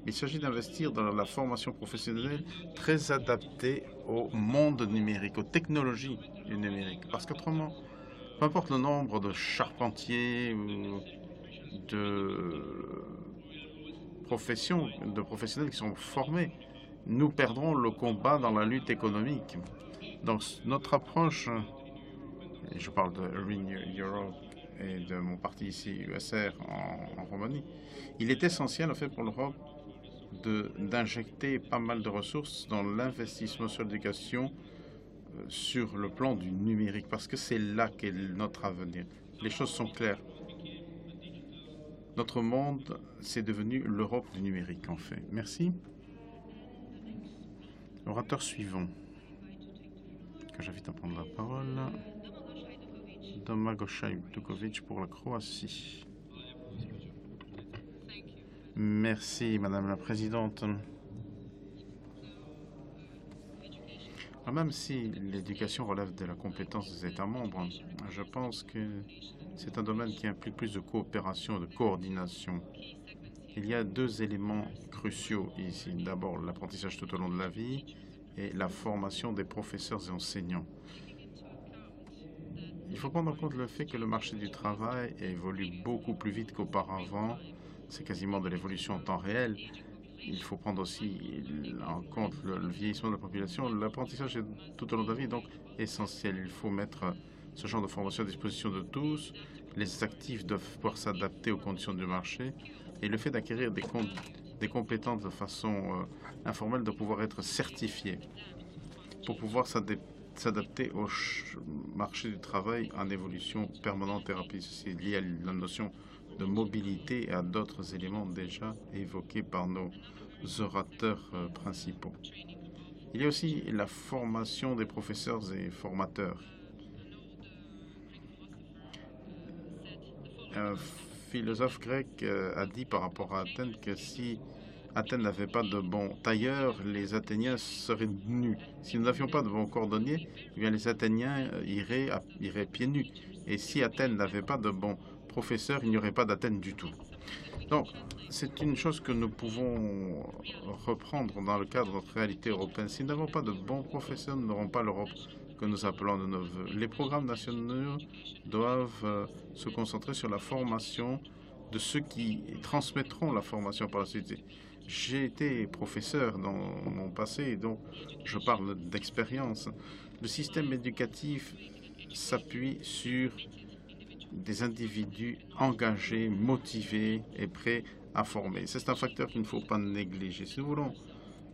Speaker 4: Il s'agit d'investir dans la formation professionnelle très adaptée au monde numérique, aux technologies du numérique. Parce qu'autrement, peu importe le nombre de charpentiers ou de professionnels qui sont formés, nous perdrons le combat dans la lutte économique. Donc notre approche, et je parle de Renew Europe et de mon parti ici, USR, en Roumanie, il est essentiel en fait pour l'Europe d'injecter pas mal de ressources dans l'investissement sur l'éducation sur le plan du numérique, parce que c'est là qu'est notre avenir. Les choses sont claires. Notre monde, c'est devenu l'Europe du numérique, en fait. Merci. Orateur suivant, que j'invite à prendre la parole, Domagoj Dukovic pour la Croatie. Merci, Madame la Présidente. Même si l'éducation relève de la compétence des États membres, je pense que c'est un domaine qui implique plus de coopération, de coordination. Il y a deux éléments cruciaux ici. D'abord, l'apprentissage tout au long de la vie et la formation des professeurs et enseignants. Il faut prendre en compte le fait que le marché du travail évolue beaucoup plus vite qu'auparavant. C'est quasiment de l'évolution en temps réel. Il faut prendre aussi en compte le vieillissement de la population. L'apprentissage tout au long de la vie est donc essentiel. Il faut mettre ce genre de formation à disposition de tous. Les actifs doivent pouvoir s'adapter aux conditions du marché. Et le fait d'acquérir des compétences de façon informelle doit pouvoir être certifié pour pouvoir s'adapter au marché du travail en évolution permanente et rapide. C'est lié à la notion de mobilité et à d'autres éléments déjà évoqués par nos orateurs principaux. Il y a aussi la formation des professeurs et formateurs. Un philosophe grec a dit par rapport à Athènes que si Athènes n'avait pas de bons tailleurs, les Athéniens seraient nus. Si nous n'avions pas de bons cordonniers, eh bien les Athéniens iraient pieds nus. Et si Athènes n'avait pas de bons professeurs, il n'y aurait pas d'Athènes du tout. Donc, c'est une chose que nous pouvons reprendre dans le cadre de notre réalité européenne. Si nous n'avons pas de bons professeurs, nous n'aurons pas l'Europe que nous appelons de nos voeux. Les programmes nationaux doivent se concentrer sur la formation de ceux qui transmettront la formation par la suite. J'ai été professeur dans mon passé, donc je parle d'expérience. Le système éducatif s'appuie sur des individus engagés, motivés et prêts à former. C'est un facteur qu'il ne faut pas négliger. Si nous voulons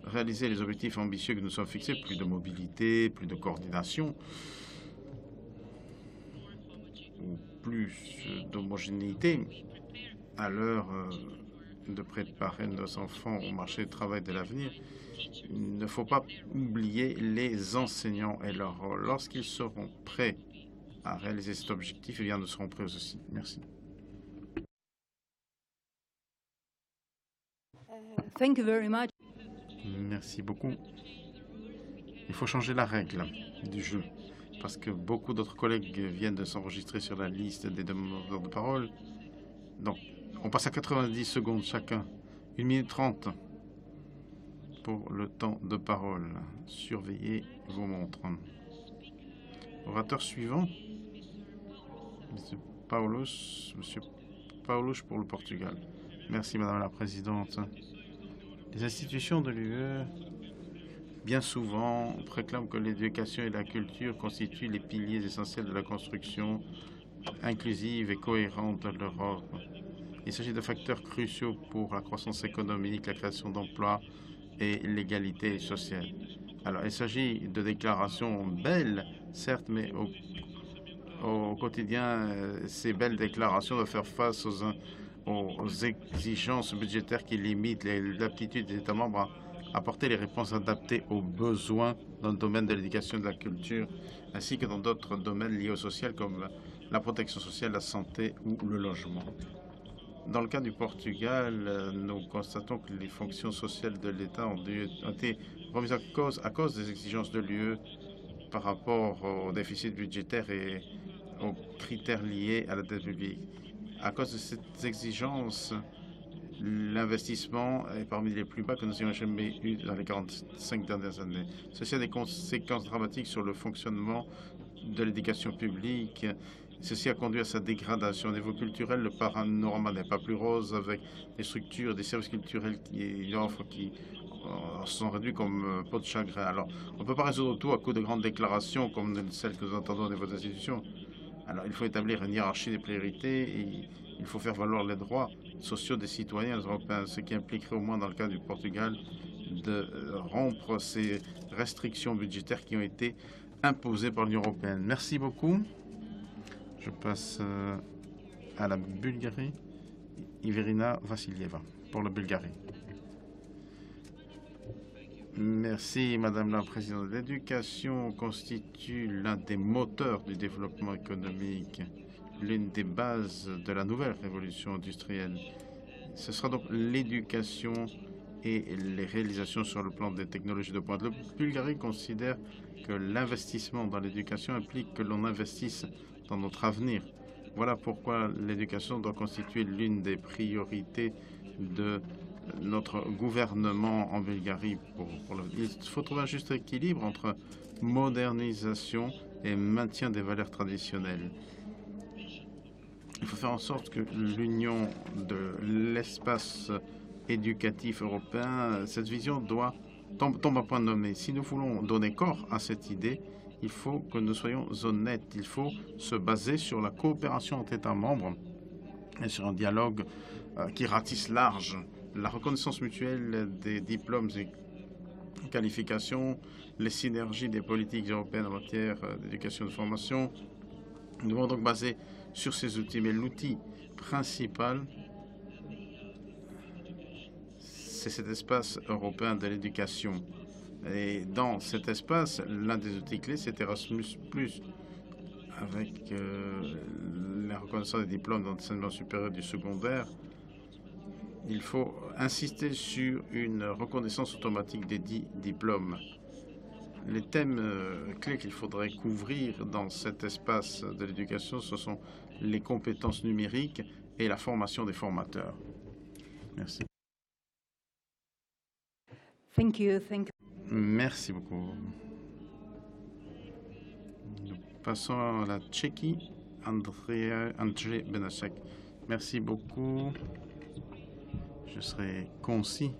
Speaker 4: réaliser les objectifs ambitieux que nous sommes fixés, plus de mobilité, plus de coordination, ou plus d'homogénéité, à l'heure de préparer nos enfants au marché du travail de l'avenir, il ne faut pas oublier les enseignants et leur rôle. Lorsqu'ils seront prêts à réaliser cet objectif, eh bien, nous serons prêts aussi. Merci.
Speaker 1: Thank you very much.
Speaker 4: Merci beaucoup. Il faut changer la règle du jeu parce que beaucoup d'autres collègues viennent de s'enregistrer sur la liste des demandeurs de parole. Donc, on passe à 90 secondes chacun. 1 minute 30 pour le temps de parole. Surveillez vos montres. Orateur suivant, Monsieur Paulos pour le Portugal. Merci Madame la Présidente. Les institutions de l'UE bien souvent, proclame que l'éducation et la culture constituent les piliers essentiels de la construction inclusive et cohérente de l'Europe. Il s'agit de facteurs cruciaux pour la croissance économique, la création d'emplois et l'égalité sociale. Alors, il s'agit de déclarations belles, certes, mais au quotidien, ces belles déclarations doivent faire face aux exigences budgétaires qui limitent l'aptitude des États membres à apporter les réponses adaptées aux besoins dans le domaine de l'éducation et de la culture, ainsi que dans d'autres domaines liés au social comme la protection sociale, la santé ou le logement. Dans le cas du Portugal, nous constatons que les fonctions sociales de l'État ont été remises à cause des exigences de l'UE par rapport au déficit budgétaire et aux critères liés à la dette publique. À cause de ces exigences, l'investissement est parmi les plus bas que nous ayons jamais eu dans les 45 dernières années. Ceci a des conséquences dramatiques sur le fonctionnement de l'éducation publique. Ceci a conduit à sa dégradation. Au niveau culturel, le panorama n'est pas plus rose, avec des structures, des services culturels qui offrent, qui sont réduits comme peau de chagrin. Alors, on ne peut pas résoudre tout à coup de grandes déclarations comme celles que nous entendons au niveau des institutions. Alors, il faut établir une hiérarchie des priorités et il faut faire valoir les droits sociaux des citoyens européens, ce qui impliquerait au moins dans le cas du Portugal de rompre ces restrictions budgétaires qui ont été imposées par l'Union européenne. Merci beaucoup. Je passe à la Bulgarie. Iverina Vassilieva pour la Bulgarie. Merci, Madame la Présidente. L'éducation constitue l'un des moteurs du développement économique, l'une des bases de la nouvelle révolution industrielle. Ce sera donc l'éducation et les réalisations sur le plan des technologies de pointe. La Bulgarie considère que l'investissement dans l'éducation implique que l'on investisse dans notre avenir. Voilà pourquoi l'éducation doit constituer l'une des priorités de notre gouvernement en Bulgarie. Il faut trouver un juste équilibre entre modernisation et maintien des valeurs traditionnelles. Il faut faire en sorte que l'union de l'espace éducatif européen, cette vision tombe à point nommé. Si nous voulons donner corps à cette idée, il faut que nous soyons honnêtes. Il faut se baser sur la coopération entre États membres et sur un dialogue qui ratisse large. La reconnaissance mutuelle des diplômes et qualifications, les synergies des politiques européennes en matière d'éducation et de formation. Nous devons donc baser sur ces outils. Mais l'outil principal, c'est cet espace européen de l'éducation. Et dans cet espace, l'un des outils clés, c'est Erasmus+, avec la reconnaissance des diplômes d'enseignement supérieur du secondaire. Il faut insister sur une reconnaissance automatique des 10 diplômes. Les thèmes clés qu'il faudrait couvrir dans cet espace de l'éducation, ce sont les compétences numériques et la formation des formateurs. Merci.
Speaker 1: Thank you.
Speaker 4: Merci beaucoup. Nous passons à la Tchéquie, Andrzej Benešek. Merci beaucoup. Je serai concis.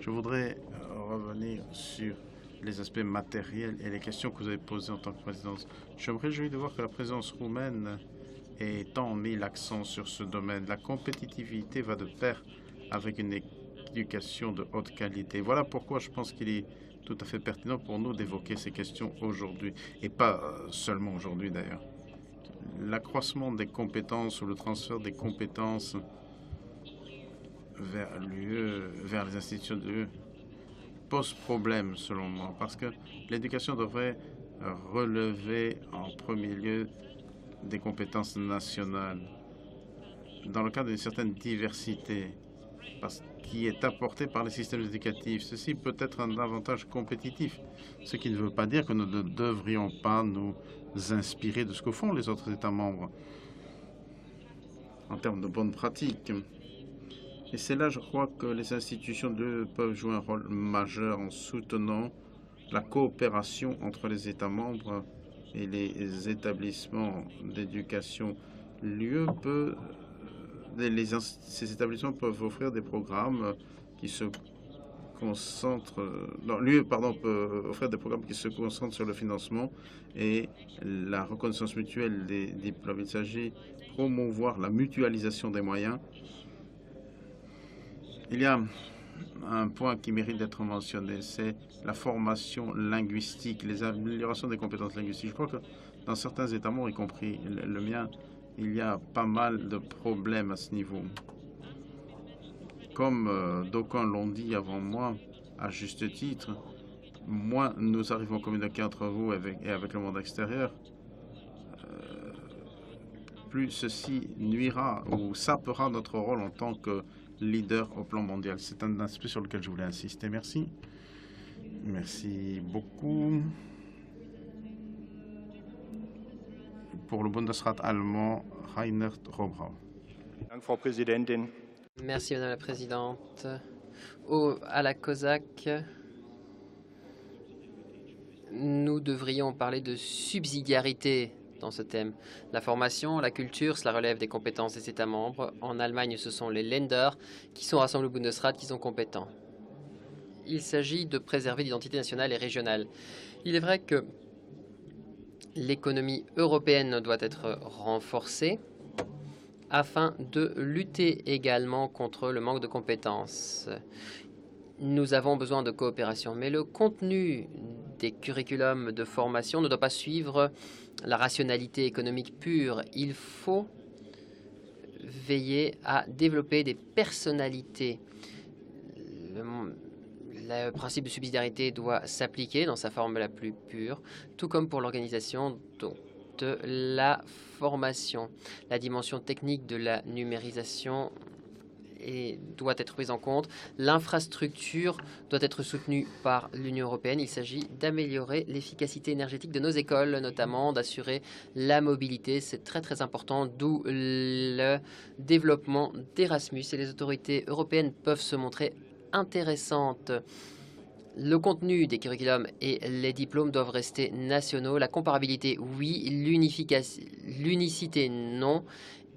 Speaker 4: Je voudrais revenir sur les aspects matériels et les questions que vous avez posées en tant que présidence. Je me réjouis de voir que la présidence roumaine ait tant mis l'accent sur ce domaine. La compétitivité va de pair avec une éducation de haute qualité. Voilà pourquoi je pense qu'il est tout à fait pertinent pour nous d'évoquer ces questions aujourd'hui, et pas seulement aujourd'hui d'ailleurs. L'accroissement des compétences ou le transfert des compétences vers l'UE, vers les institutions de l'UE, pose problème selon moi, parce que l'éducation devrait relever en premier lieu des compétences nationales, dans le cadre d'une certaine diversité, qui est apportée par les systèmes éducatifs. Ceci peut être un avantage compétitif, ce qui ne veut pas dire que nous ne devrions pas nous inspirer de ce que font les autres États membres en termes de bonnes pratiques. Et c'est là, je crois, que les institutions peuvent jouer un rôle majeur en soutenant la coopération entre les États membres et les établissements d'éducation. L'UE ces établissements peuvent offrir des programmes qui se concentre, non, l'UE, pardon, peut offrir des programmes qui se concentrent sur le financement et la reconnaissance mutuelle des diplômes. Il s'agit de promouvoir la mutualisation des moyens. Il y a un point qui mérite d'être mentionné, c'est la formation linguistique, les améliorations des compétences linguistiques. Je crois que dans certains États membres, y compris le mien, il y a pas mal de problèmes à ce niveau. Comme d'aucuns l'ont dit avant moi, à juste titre, moins nous arrivons à communiquer entre vous et avec le monde extérieur, plus ceci nuira ou sapera notre rôle en tant que leader au plan mondial. C'est un aspect sur lequel je voulais insister. Merci. Merci beaucoup. Pour le Bundesrat allemand, Reinhard Robrau.
Speaker 5: Dank, Frau Präsidentin.
Speaker 2: Merci, Madame la Présidente. À la COSAC, nous devrions parler de subsidiarité dans ce thème. La formation, la culture, cela relève des compétences des États membres. En Allemagne, ce sont les Länder qui sont rassemblés au Bundesrat qui sont compétents. Il s'agit de préserver l'identité nationale et régionale. Il est vrai que l'économie européenne doit être renforcée afin de lutter également contre le manque de compétences. Nous avons besoin de coopération, mais le contenu des curriculums de formation ne doit pas suivre la rationalité économique pure. Il faut veiller à développer des personnalités. Le principe de subsidiarité doit s'appliquer dans sa forme la plus pure, tout comme pour l'organisation de la formation. La dimension technique de la numérisation doit être prise en compte. L'infrastructure doit être soutenue par l'Union européenne. Il s'agit d'améliorer l'efficacité énergétique de nos écoles, notamment d'assurer la mobilité. C'est très très important, d'où le développement d'Erasmus. Et les autorités européennes peuvent se montrer intéressantes. Le contenu des curriculums et les diplômes doivent rester nationaux. La comparabilité, oui. L'unicité, non.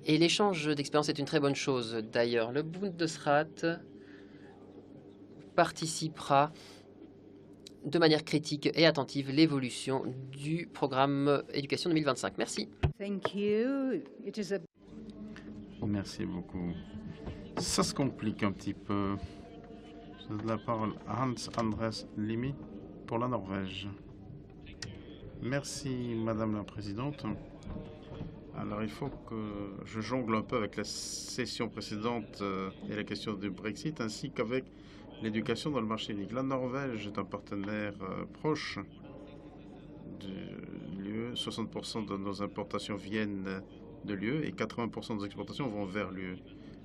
Speaker 2: Et l'échange d'expérience est une très bonne chose. D'ailleurs, le Bundesrat participera de manière critique et attentive à l'évolution du programme Éducation 2025. Merci.
Speaker 1: Thank you. It is a...
Speaker 4: Merci beaucoup. Ça se complique un petit peu. Je donne la parole à Hans-Andreas Limi pour la Norvège. Merci, Madame la Présidente. Alors, il faut que je jongle un peu avec la session précédente et la question du Brexit, ainsi qu'avec l'éducation dans le marché unique. La Norvège est un partenaire proche de l'UE. 60% de nos importations viennent de l'UE et 80% de nos exportations vont vers l'UE.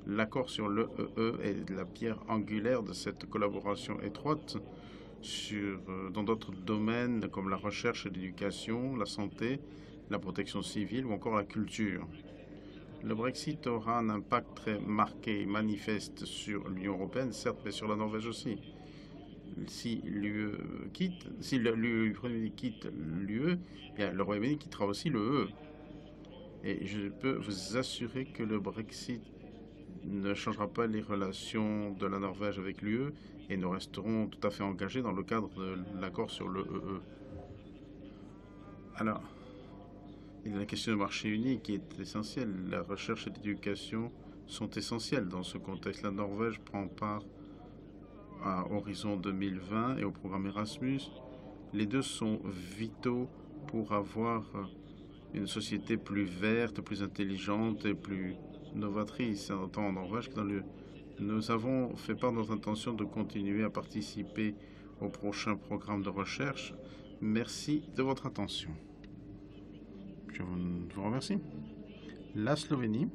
Speaker 4: L'accord sur l'EEE est la pierre angulaire de cette collaboration étroite dans d'autres domaines comme la recherche et l'éducation, la santé, la protection civile ou encore la culture. Le Brexit aura un impact très marqué et manifeste sur l'Union européenne, certes, mais sur la Norvège aussi. Si l'UE quitte, si le Royaume-Uni quitte l'UE, le Royaume-Uni quittera aussi l'EE. Et je peux vous assurer que le Brexit ne changera pas les relations de la Norvège avec l'UE et nous resterons tout à fait engagés dans le cadre de l'accord sur l'EEE. Alors, il y a la question du marché unique qui est essentielle. La recherche et l'éducation sont essentielles dans ce contexte. La Norvège prend part à Horizon 2020 et au programme Erasmus. Les deux sont vitaux pour avoir une société plus verte, plus intelligente et plus novatrice, tant en Norvège que dans l'UE. Nous avons fait part de notre intention de continuer à participer au prochain programme de recherche. Merci de votre attention. Je vous remercie. La Slovénie.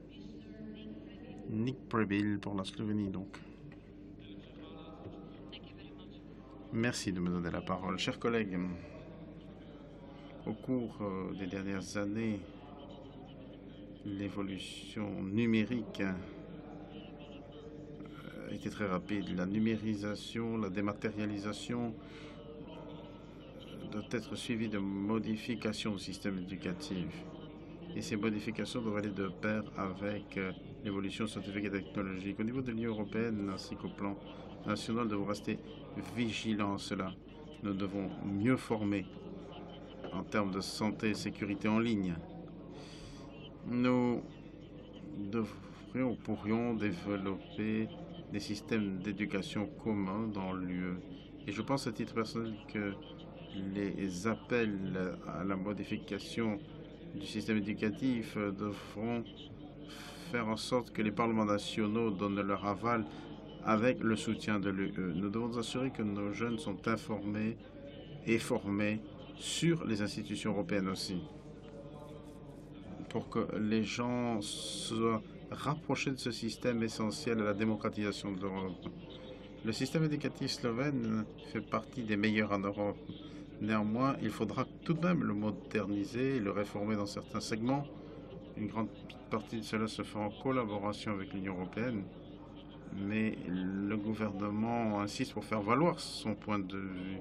Speaker 4: Nick Prebil pour la Slovénie, donc. Merci de me donner la parole. Chers collègues, au cours des dernières années, l'évolution numérique a été très rapide. La numérisation, la dématérialisation doit être suivie de modifications au système éducatif. Et ces modifications doivent aller de pair avec l'évolution scientifique et technologique. Au niveau de l'Union européenne ainsi qu'au plan national, nous devons rester vigilants à cela. Nous devons mieux former en termes de santé et sécurité en ligne. Nous pourrions développer des systèmes d'éducation communs dans l'UE. Et je pense à titre personnel que les appels à la modification du système éducatif devront faire en sorte que les parlements nationaux donnent leur aval avec le soutien de l'UE. Nous devons nous assurer que nos jeunes sont informés et formés sur les institutions européennes aussi, pour que les gens soient rapprochés de ce système essentiel à la démocratisation de l'Europe. Le système éducatif slovène fait partie des meilleurs en Europe. Néanmoins, il faudra tout de même le moderniser et le réformer dans certains segments. Une grande partie de cela se fera en collaboration avec l'Union européenne, mais le gouvernement insiste pour faire valoir son point de vue.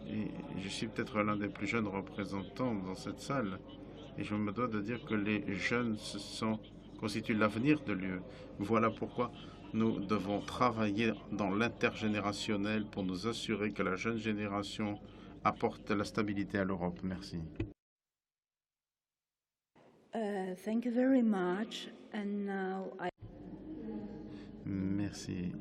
Speaker 4: Et je suis peut-être l'un des plus jeunes représentants dans cette salle, et je me dois de dire que les jeunes constituent l'avenir de l'UE. Voilà pourquoi nous devons travailler dans l'intergénérationnel pour nous assurer que la jeune génération apporte la stabilité à l'Europe. Merci.
Speaker 6: Thank you very much. And now
Speaker 4: Merci.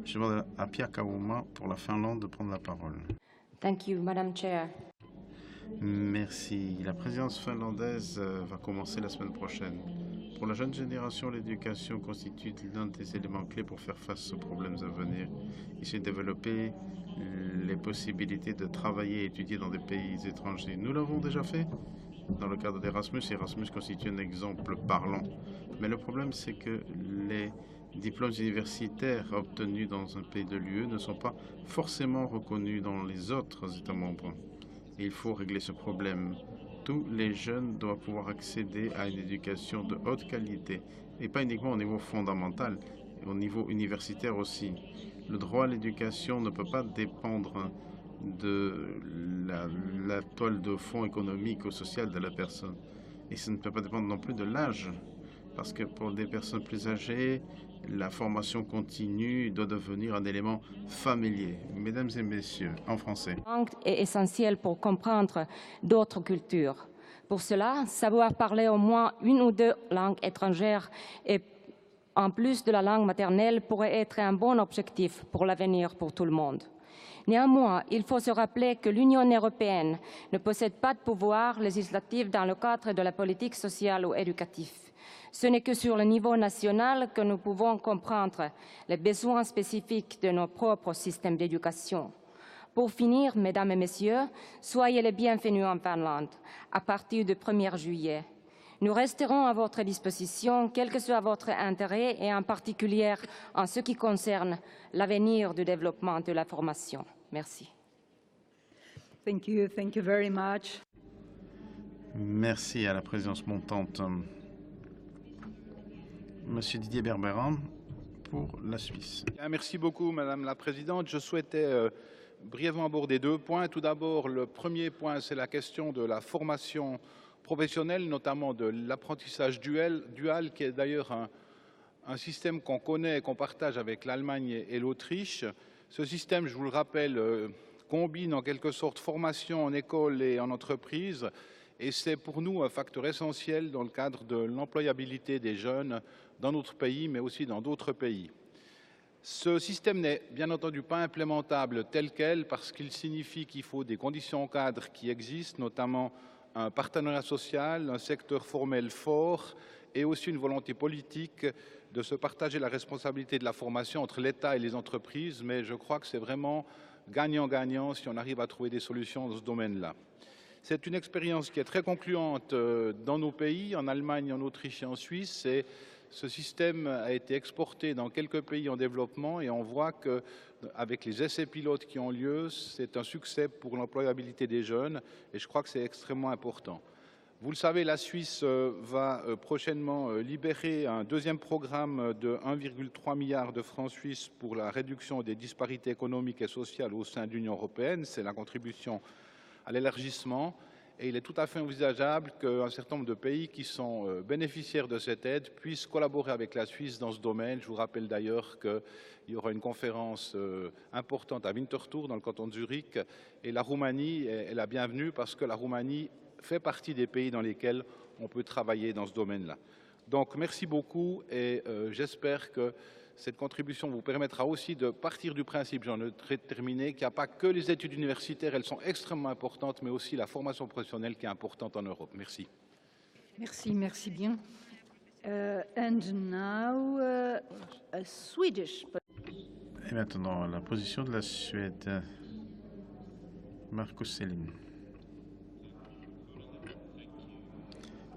Speaker 4: Je demande à Pia Kauma pour la Finlande de prendre la parole.
Speaker 7: Thank you, Madam Chair.
Speaker 4: Merci. La présidence finlandaise va commencer la semaine prochaine. Pour la jeune génération, l'éducation constitue l'un des éléments clés pour faire face aux problèmes à venir. Il s'est développé les possibilités de travailler et étudier dans des pays étrangers. Nous l'avons déjà fait dans le cadre d'Erasmus. Erasmus constitue un exemple parlant. Mais le problème, c'est que les diplômes universitaires obtenus dans un pays de l'UE ne sont pas forcément reconnus dans les autres États membres. Et il faut régler ce problème. Tous les jeunes doivent pouvoir accéder à une éducation de haute qualité, et pas uniquement au niveau fondamental, au niveau universitaire aussi. Le droit à l'éducation ne peut pas dépendre de la toile de fond économique ou sociale de la personne. Et ça ne peut pas dépendre non plus de l'âge, parce que pour des personnes plus âgées, la formation continue doit devenir un élément familier. Mesdames et messieurs, en français.
Speaker 7: La langue est essentielle pour comprendre d'autres cultures. Pour cela, savoir parler au moins une ou deux langues étrangères et en plus de la langue maternelle pourrait être un bon objectif pour l'avenir pour tout le monde. Néanmoins, il faut se rappeler que l'Union européenne ne possède pas de pouvoir législatif dans le cadre de la politique sociale ou éducative. Ce n'est que sur le niveau national que nous pouvons comprendre les besoins spécifiques de nos propres systèmes d'éducation. Pour finir, mesdames et messieurs, soyez les bienvenus en Finlande à partir du 1er juillet. Nous resterons à votre disposition, quel que soit votre intérêt et en particulier en ce qui concerne l'avenir du développement de la formation. Merci.
Speaker 1: Thank you very much.
Speaker 4: Merci à la présidence montante. Monsieur Didier Berbéran pour la Suisse.
Speaker 5: Merci beaucoup, Madame la Présidente. Je souhaitais brièvement aborder 2 points. Tout d'abord, le premier point, c'est la question de la formation professionnelle, notamment de l'apprentissage dual, qui est d'ailleurs un système qu'on connaît et qu'on partage avec l'Allemagne et l'Autriche. Ce système, je vous le rappelle, combine en quelque sorte formation en école et en entreprise. Et c'est pour nous un facteur essentiel dans le cadre de l'employabilité des jeunes dans notre pays, mais aussi dans d'autres pays. Ce système n'est bien entendu pas implémentable tel quel parce qu'il signifie qu'il faut des conditions cadres qui existent, notamment un partenariat social, un secteur formel fort et aussi une volonté politique de se partager la responsabilité de la formation entre l'État et les entreprises. Mais je crois que c'est vraiment gagnant-gagnant si on arrive à trouver des solutions dans ce domaine-là. C'est une expérience qui est très concluante dans nos pays, en Allemagne, en Autriche et en Suisse. Et ce système a été exporté dans quelques pays en développement et on voit qu'avec les essais pilotes qui ont lieu, c'est un succès pour l'employabilité des jeunes et je crois que c'est extrêmement important. Vous le savez, la Suisse va prochainement libérer un deuxième programme de 1,3 milliard de francs suisses pour la réduction des disparités économiques et sociales au sein de l'Union européenne. C'est la contribution à l'élargissement. Et il est tout à fait envisageable qu'un certain nombre de pays qui sont bénéficiaires de cette aide puissent collaborer avec la Suisse dans ce domaine. Je vous rappelle d'ailleurs qu'il y aura une conférence importante à Winterthur, dans le canton de Zurich, et la Roumanie est la bienvenue parce que la Roumanie fait partie des pays dans lesquels on peut travailler dans ce domaine-là. Donc merci beaucoup et j'espère que cette contribution vous permettra aussi de partir du principe, j'en ai terminé, qu'il n'y a pas que les études universitaires, elles sont extrêmement importantes, mais aussi la formation professionnelle qui est importante en Europe. Merci.
Speaker 1: Merci, merci bien. And now, a Swedish.
Speaker 4: Et maintenant, la position de la Suède. Markus Selin.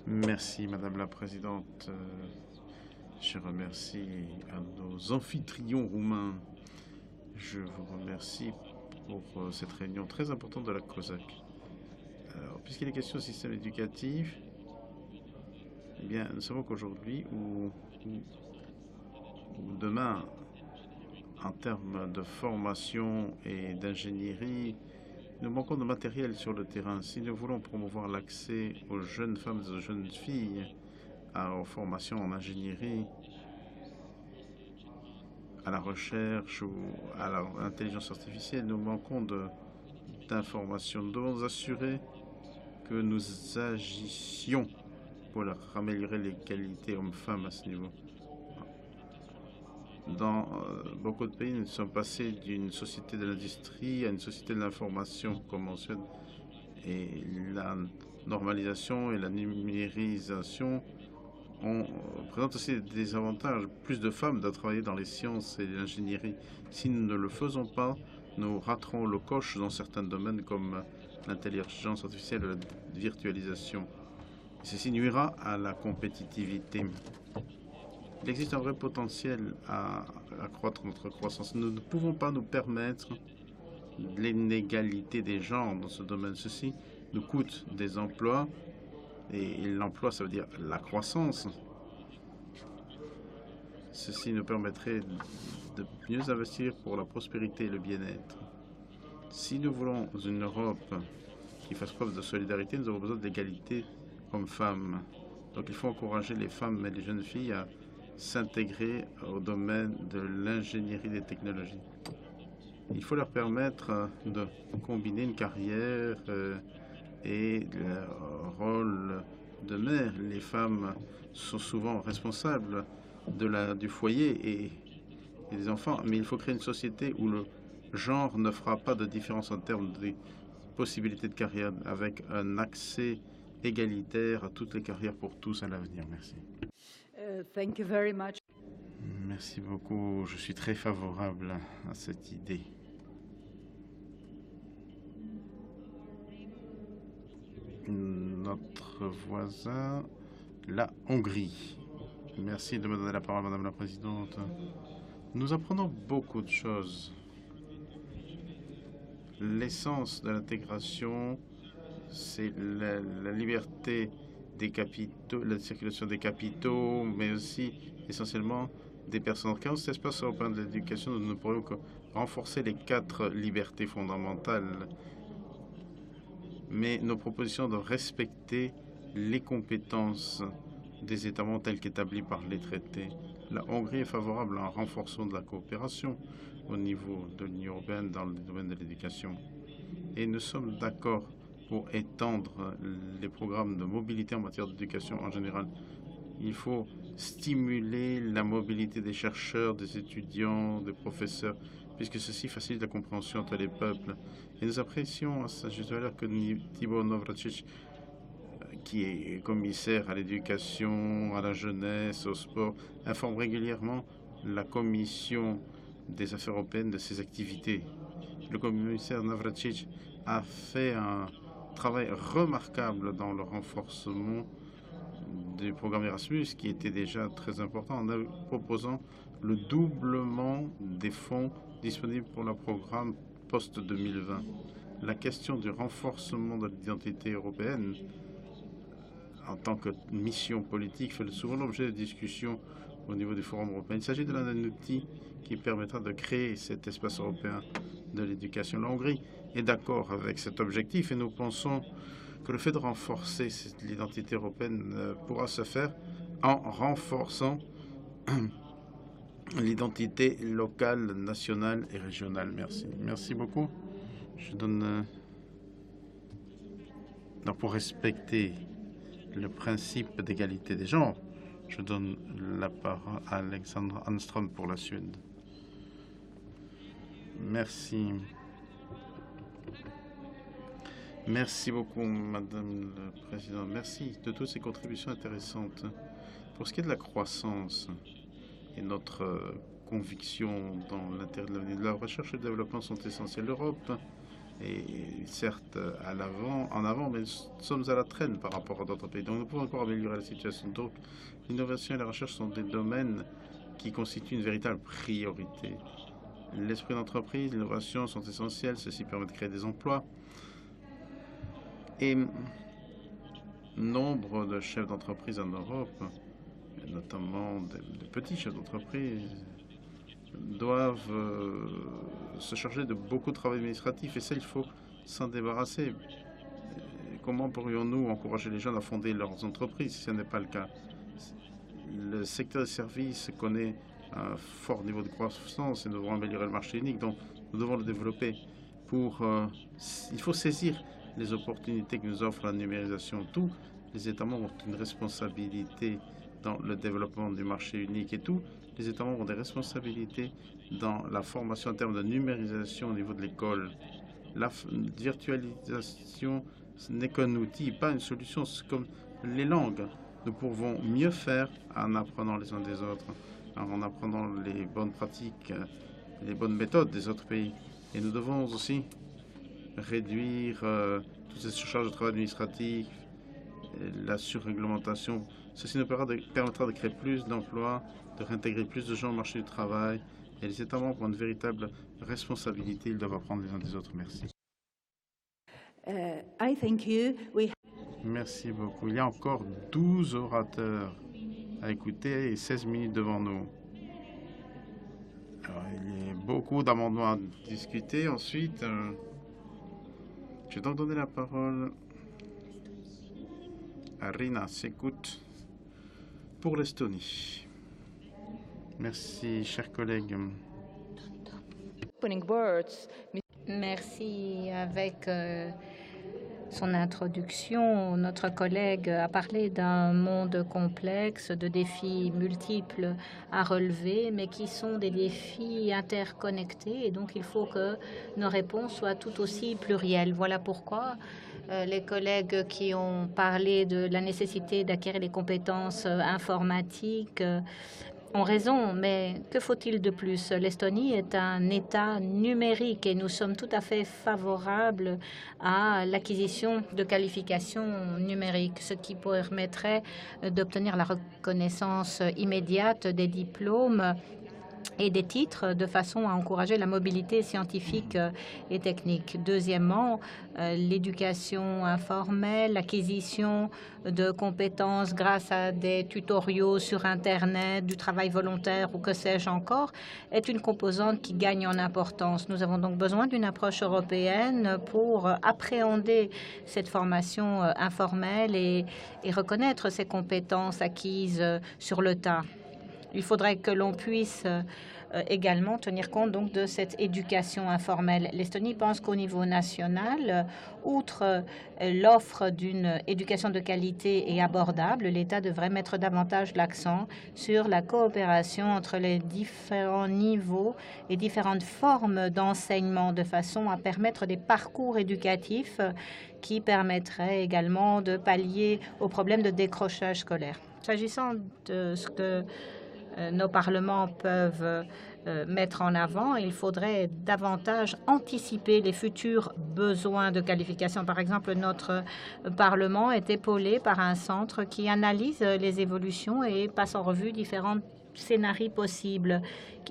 Speaker 4: Merci, Madame la Présidente. Je remercie à nos amphitrions roumains. Je vous remercie pour cette réunion très importante de la COSAC. Alors, puisqu'il est question du système éducatif, eh bien, nous savons qu'aujourd'hui ou demain, en termes de formation et d'ingénierie, nous manquons de matériel sur le terrain. Si nous voulons promouvoir l'accès aux jeunes femmes et aux jeunes filles aux formations en ingénierie, à la recherche ou à l'intelligence artificielle, nous manquons d'informations. Nous devons nous assurer que nous agissions pour améliorer les qualités hommes-femmes à ce niveau. Dans beaucoup de pays, nous sommes passés d'une société de l'industrie à une société de l'information conventionnelle. Et la normalisation et la numérisation présentent aussi des avantages. Plus de femmes doivent travailler dans les sciences et l'ingénierie. Si nous ne le faisons pas, nous raterons le coche dans certains domaines comme l'intelligence artificielle et la virtualisation. Ceci nuira à la compétitivité. Il existe un vrai potentiel à accroître notre croissance. Nous ne pouvons pas nous permettre l'inégalité des genres dans ce domaine. Ceci nous coûte des emplois, et l'emploi, ça veut dire la croissance. Ceci nous permettrait de mieux investir pour la prospérité et le bien-être. Si nous voulons une Europe qui fasse preuve de solidarité, nous avons besoin d'égalité hommes-femmes. Donc il faut encourager les femmes et les jeunes filles à s'intégrer au domaine de l'ingénierie des technologies. Il faut leur permettre de combiner une carrière et le rôle de mère. Les femmes sont souvent responsables du foyer et des enfants, mais il faut créer une société où le genre ne fera pas de différence en termes de possibilités de carrière, avec un accès égalitaire à toutes les carrières pour tous à l'avenir. Merci.
Speaker 1: Thank you very much.
Speaker 4: Merci beaucoup. Je suis très favorable à cette idée. Notre voisin, la Hongrie. Merci de me donner la parole, Madame la Présidente. Nous apprenons beaucoup de choses. L'essence de l'intégration, c'est la liberté des capitaux, la circulation des capitaux, mais aussi essentiellement des personnes. Car cet espace européen de l'éducation, nous ne pourrions que renforcer les 4 libertés fondamentales. Mais nos propositions doivent respecter les compétences des États membres telles qu'établies par les traités. La Hongrie est favorable à un renforcement de la coopération au niveau de l'Union européenne dans le domaine de l'éducation. Et nous sommes d'accord pour étendre les programmes de mobilité en matière d'éducation en général. Il faut stimuler la mobilité des chercheurs, des étudiants, des professeurs, puisque ceci facilite la compréhension entre les peuples. Et nous apprécions à sa juste valeur que Tibor Navracsics, qui est commissaire à l'éducation, à la jeunesse, au sport, informe régulièrement la Commission des affaires européennes de ses activités. Le commissaire Navracsics a fait un travail remarquable dans le renforcement du programme Erasmus, qui était déjà très important, en proposant le doublement des fonds disponibles pour le programme post-2020. La question du renforcement de l'identité européenne en tant que mission politique fait souvent l'objet de discussions au niveau du Forum européen. Il s'agit d'un outil qui permettra de créer cet espace européen de l'éducation. La Hongrie est d'accord avec cet objectif et nous pensons que le fait de renforcer l'identité européenne pourra se faire en renforçant l'identité locale, nationale et régionale. Merci. Merci beaucoup. Je donne... Donc, pour respecter le principe d'égalité des genres, je donne la parole à Alexandra Anström pour la Suède. Merci. Merci beaucoup, Madame la Présidente. Merci de toutes ces contributions intéressantes. Pour ce qui est de la croissance et notre conviction dans l'intérêt de l'avenir de la recherche et le développement sont essentiels. L'Europe est certes en avant, mais nous sommes à la traîne par rapport à d'autres pays. Donc nous pouvons encore améliorer la situation. Donc l'innovation et la recherche sont des domaines qui constituent une véritable priorité. L'esprit d'entreprise, l'innovation sont essentiels. Ceci permet de créer des emplois. Et nombre de chefs d'entreprise en Europe, notamment des petits chefs d'entreprise, doivent se charger de beaucoup de travail administratif. Et ça, il faut s'en débarrasser. Comment pourrions-nous encourager les jeunes à fonder leurs entreprises si ce n'est pas le cas? Le secteur des services connaît un fort niveau de croissance et nous devons améliorer le marché unique. Donc, nous devons le développer il faut saisir les opportunités que nous offre la numérisation. Tous les États membres ont une responsabilité dans le développement du marché unique et tous les États membres ont des responsabilités dans la formation en termes de numérisation au niveau de l'école. La virtualisation n'est qu'un outil, pas une solution. C'est comme les langues. Nous pouvons mieux faire en apprenant les uns des autres, en apprenant les bonnes pratiques, les bonnes méthodes des autres pays. Et nous devons aussi réduire toutes ces surcharges de travail administratif, la surréglementation. Ceci nous permettra de créer plus d'emplois, de réintégrer plus de gens au marché du travail. Et les États membres ont une véritable responsabilité. Ils doivent apprendre les uns des autres. Merci.
Speaker 6: I thank you.
Speaker 4: Merci beaucoup. Il y a encore 12 orateurs à écouter et 16 minutes devant nous. Alors, il y a beaucoup d'amendements à discuter. Ensuite, je vais donc donner la parole à Riina Sikkut pour l'Estonie. Merci, chers collègues.
Speaker 8: Merci. Avec son introduction, notre collègue a parlé d'un monde complexe, de défis multiples à relever, mais qui sont des défis interconnectés. Et donc, il faut que nos réponses soient tout aussi plurielles. Voilà pourquoi les collègues qui ont parlé de la nécessité d'acquérir des compétences informatiques ont raison, mais que faut-il de plus? L'Estonie est un État numérique et nous sommes tout à fait favorables à l'acquisition de qualifications numériques, ce qui permettrait d'obtenir la reconnaissance immédiate des diplômes et des titres de façon à encourager la mobilité scientifique et technique. Deuxièmement, l'éducation informelle, l'acquisition de compétences grâce à des tutoriaux sur Internet, du travail volontaire ou que sais-je encore, est une composante qui gagne en importance. Nous avons donc besoin d'une approche européenne pour appréhender cette formation informelle et reconnaître ces compétences acquises sur le tas. Il faudrait que l'on puisse également tenir compte donc de cette éducation informelle. L'Estonie pense qu'au niveau national, outre l'offre d'une éducation de qualité et abordable, l'État devrait mettre davantage l'accent sur la coopération entre les différents niveaux et différentes formes d'enseignement de façon à permettre des parcours éducatifs qui permettraient également de pallier aux problèmes de décrochage scolaire. S'agissant de ce que nos parlements peuvent mettre en avant, il faudrait davantage anticiper les futurs besoins de qualification. Par exemple, notre Parlement est épaulé par un centre qui analyse les évolutions et passe en revue différents scénarios possibles,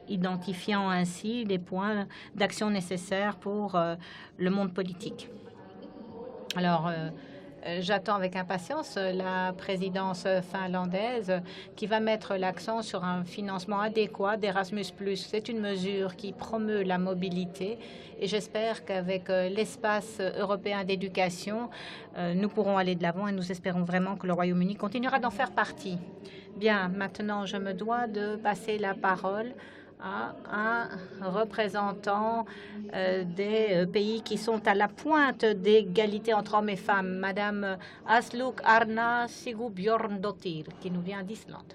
Speaker 8: identifiant ainsi les points d'action nécessaires pour le monde politique. Alors, J'attends avec impatience la présidence finlandaise qui va mettre l'accent sur un financement adéquat d'Erasmus+. C'est une mesure qui promeut la mobilité et j'espère qu'avec l'espace européen d'éducation, nous pourrons aller de l'avant et nous espérons vraiment que le Royaume-Uni continuera d'en faire partie. Bien, maintenant, je me dois de passer la parole à un représentant des pays qui sont à la pointe d'égalité entre hommes et femmes, Madame Asluk Arna Sigubjornsdottir, qui nous vient d'Islande.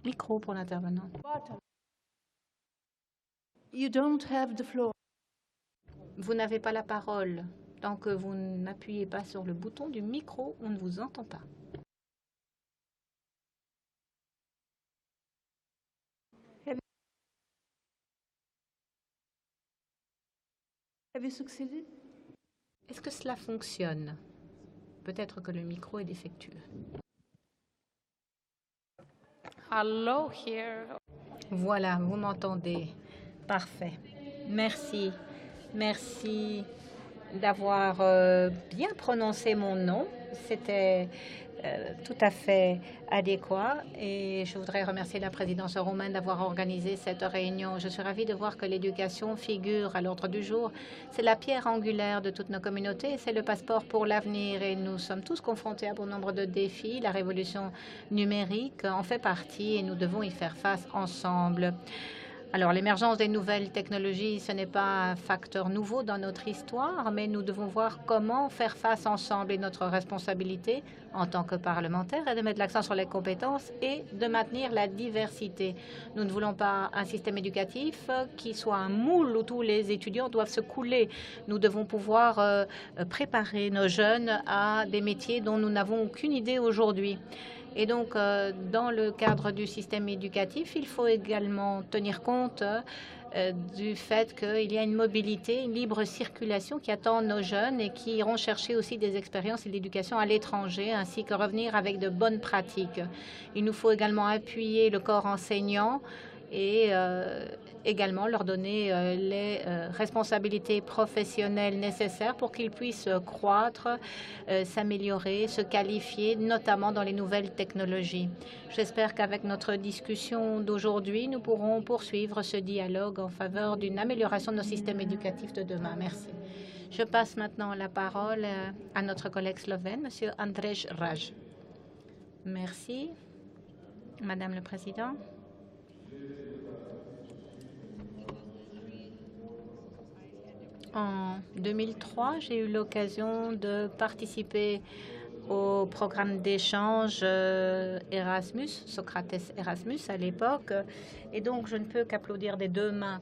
Speaker 8: Micro pour l'intervenant.
Speaker 6: You don't have the floor.
Speaker 8: Vous n'avez pas la parole. Tant que vous n'appuyez pas sur le bouton du micro, on ne vous entend pas.
Speaker 6: Have you succeeded?
Speaker 8: Est-ce que cela fonctionne? Peut-être que le micro est défectueux.
Speaker 9: Hello here.
Speaker 8: Voilà, vous m'entendez. Parfait. Merci. Merci d'avoir bien prononcé mon nom. C'était tout à fait adéquat et je voudrais remercier la présidence roumaine d'avoir organisé cette réunion. Je suis ravie de voir que l'éducation figure à l'ordre du jour. C'est la pierre angulaire de toutes nos communautés et c'est le passeport pour l'avenir. Et nous sommes tous confrontés à bon nombre de défis. La révolution numérique en fait partie et nous devons y faire face ensemble. Alors, l'émergence des nouvelles technologies, ce n'est pas un facteur nouveau dans notre histoire, mais nous devons voir comment faire face ensemble. Et notre responsabilité en tant que parlementaire est de mettre l'accent sur les compétences et de maintenir la diversité. Nous ne voulons pas un système éducatif qui soit un moule où tous les étudiants doivent se couler. Nous devons pouvoir préparer nos jeunes à des métiers dont nous n'avons aucune idée aujourd'hui. Et donc, dans le cadre du système éducatif, il faut également tenir compte du fait qu'il y a une mobilité, une libre circulation qui attend nos jeunes et qui iront chercher aussi des expériences et de l'éducation à l'étranger, ainsi que revenir avec de bonnes pratiques. Il nous faut également appuyer le corps enseignant et également leur donner les responsabilités professionnelles nécessaires pour qu'ils puissent croître, s'améliorer, se qualifier, notamment dans les nouvelles technologies. J'espère qu'avec notre discussion d'aujourd'hui, nous pourrons poursuivre ce dialogue en faveur d'une amélioration de nos systèmes éducatifs de demain. Merci. Je passe maintenant la parole à notre collègue slovène, M. Andrej Raj. Merci, Madame le Président. En 2003, j'ai eu l'occasion de participer au programme d'échange Erasmus, Socrates Erasmus à l'époque. Et donc, je ne peux qu'applaudir des deux mains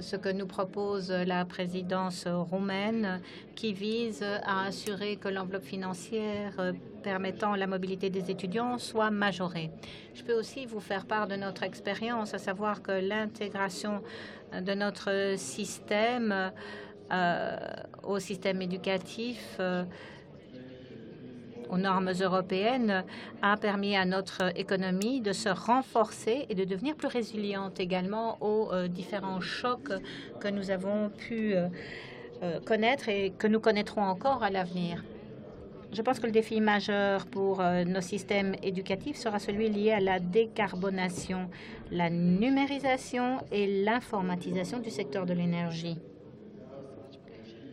Speaker 8: ce que nous propose la présidence roumaine qui vise à assurer que l'enveloppe financière permettant la mobilité des étudiants soit majorée. Je peux aussi vous faire part de notre expérience, à savoir que l'intégration de notre système au système éducatif, aux normes européennes, a permis à notre économie de se renforcer et de devenir plus résiliente également aux différents chocs que nous avons pu connaître et que nous connaîtrons encore à l'avenir. Je pense que le défi majeur pour nos systèmes éducatifs sera celui lié à la décarbonation, la numérisation et l'informatisation du secteur de l'énergie.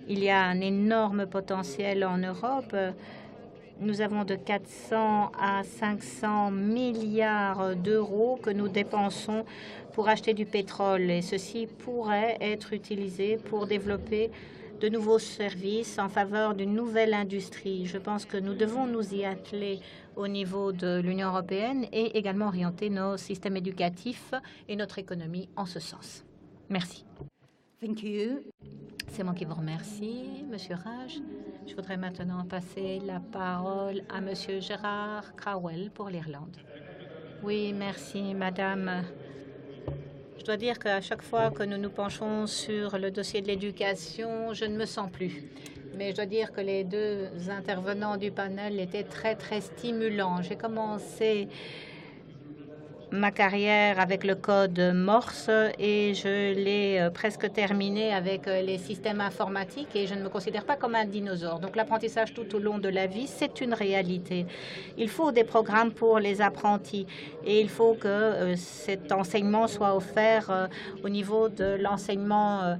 Speaker 8: Il y a un énorme potentiel en Europe. Nous avons de 400 à 500 milliards d'euros que nous dépensons pour acheter du pétrole. Et ceci pourrait être utilisé pour développer de nouveaux services en faveur d'une nouvelle industrie. Je pense que nous devons nous y atteler au niveau de l'Union européenne et également orienter nos systèmes éducatifs et notre économie en ce sens. Merci.
Speaker 1: Thank you.
Speaker 8: C'est moi qui vous remercie, Monsieur Raj. Je voudrais maintenant passer la parole à Monsieur Gérard Crowell pour l'Irlande. Oui, merci, Madame. Je dois dire qu'à chaque fois que nous nous penchons sur le dossier de l'éducation, je ne me sens plus. Mais je dois dire que les deux intervenants du panel étaient très, très stimulants. J'ai commencé ma carrière avec le code Morse et je l'ai presque terminé avec les systèmes informatiques et je ne me considère pas comme un dinosaure. Donc l'apprentissage tout au long de la vie, c'est une réalité. Il faut des programmes pour les apprentis et il faut que cet enseignement soit offert au niveau de l'enseignement